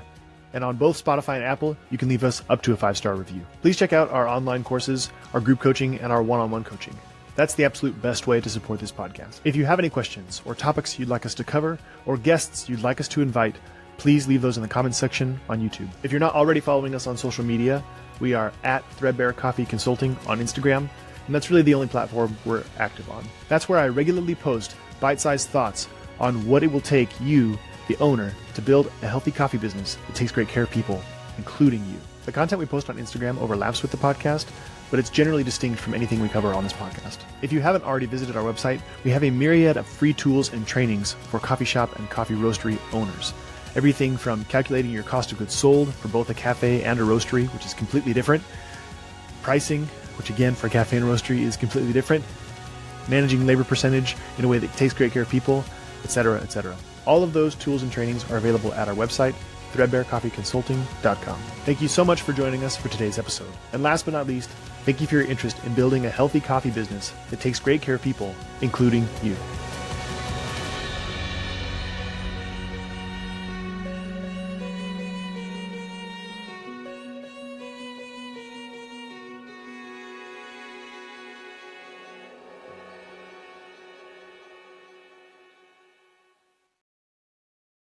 And on both Spotify and Apple, you can leave us up to a 5-star review. Please check out our online courses, our group coaching, and our one-on-one coaching. That's the absolute best way to support this podcast. If you have any questions or topics you'd like us to cover or guests you'd like us to invite, please leave those in the comments section on YouTube. If you're not already following us on social media, we are at Threadbare Coffee Consulting on Instagram, and that's really the only platform we're active on. That's where I regularly post bite-sized thoughts on what it will take you, the owner, to build a healthy coffee business that takes great care of people, including you. The content we post on Instagram overlaps with the podcast, but it's generally distinct from anything we cover on this podcast. If you haven't already visited our website, we have a myriad of free tools and trainings for coffee shop and coffee roastery owners. Everything from calculating your cost of goods sold for both a cafe and a roastery, which is completely different, pricing, which again for a cafe and roastery is completely different, managing labor percentage in a way that takes great care of people, etc., etc. All of those tools and trainings are available at our website, threadbarecoffeeconsulting.com. Thank you so much for joining us for today's episode. And last but not least, thank you for your interest in building a healthy coffee business that takes great care of people, including you.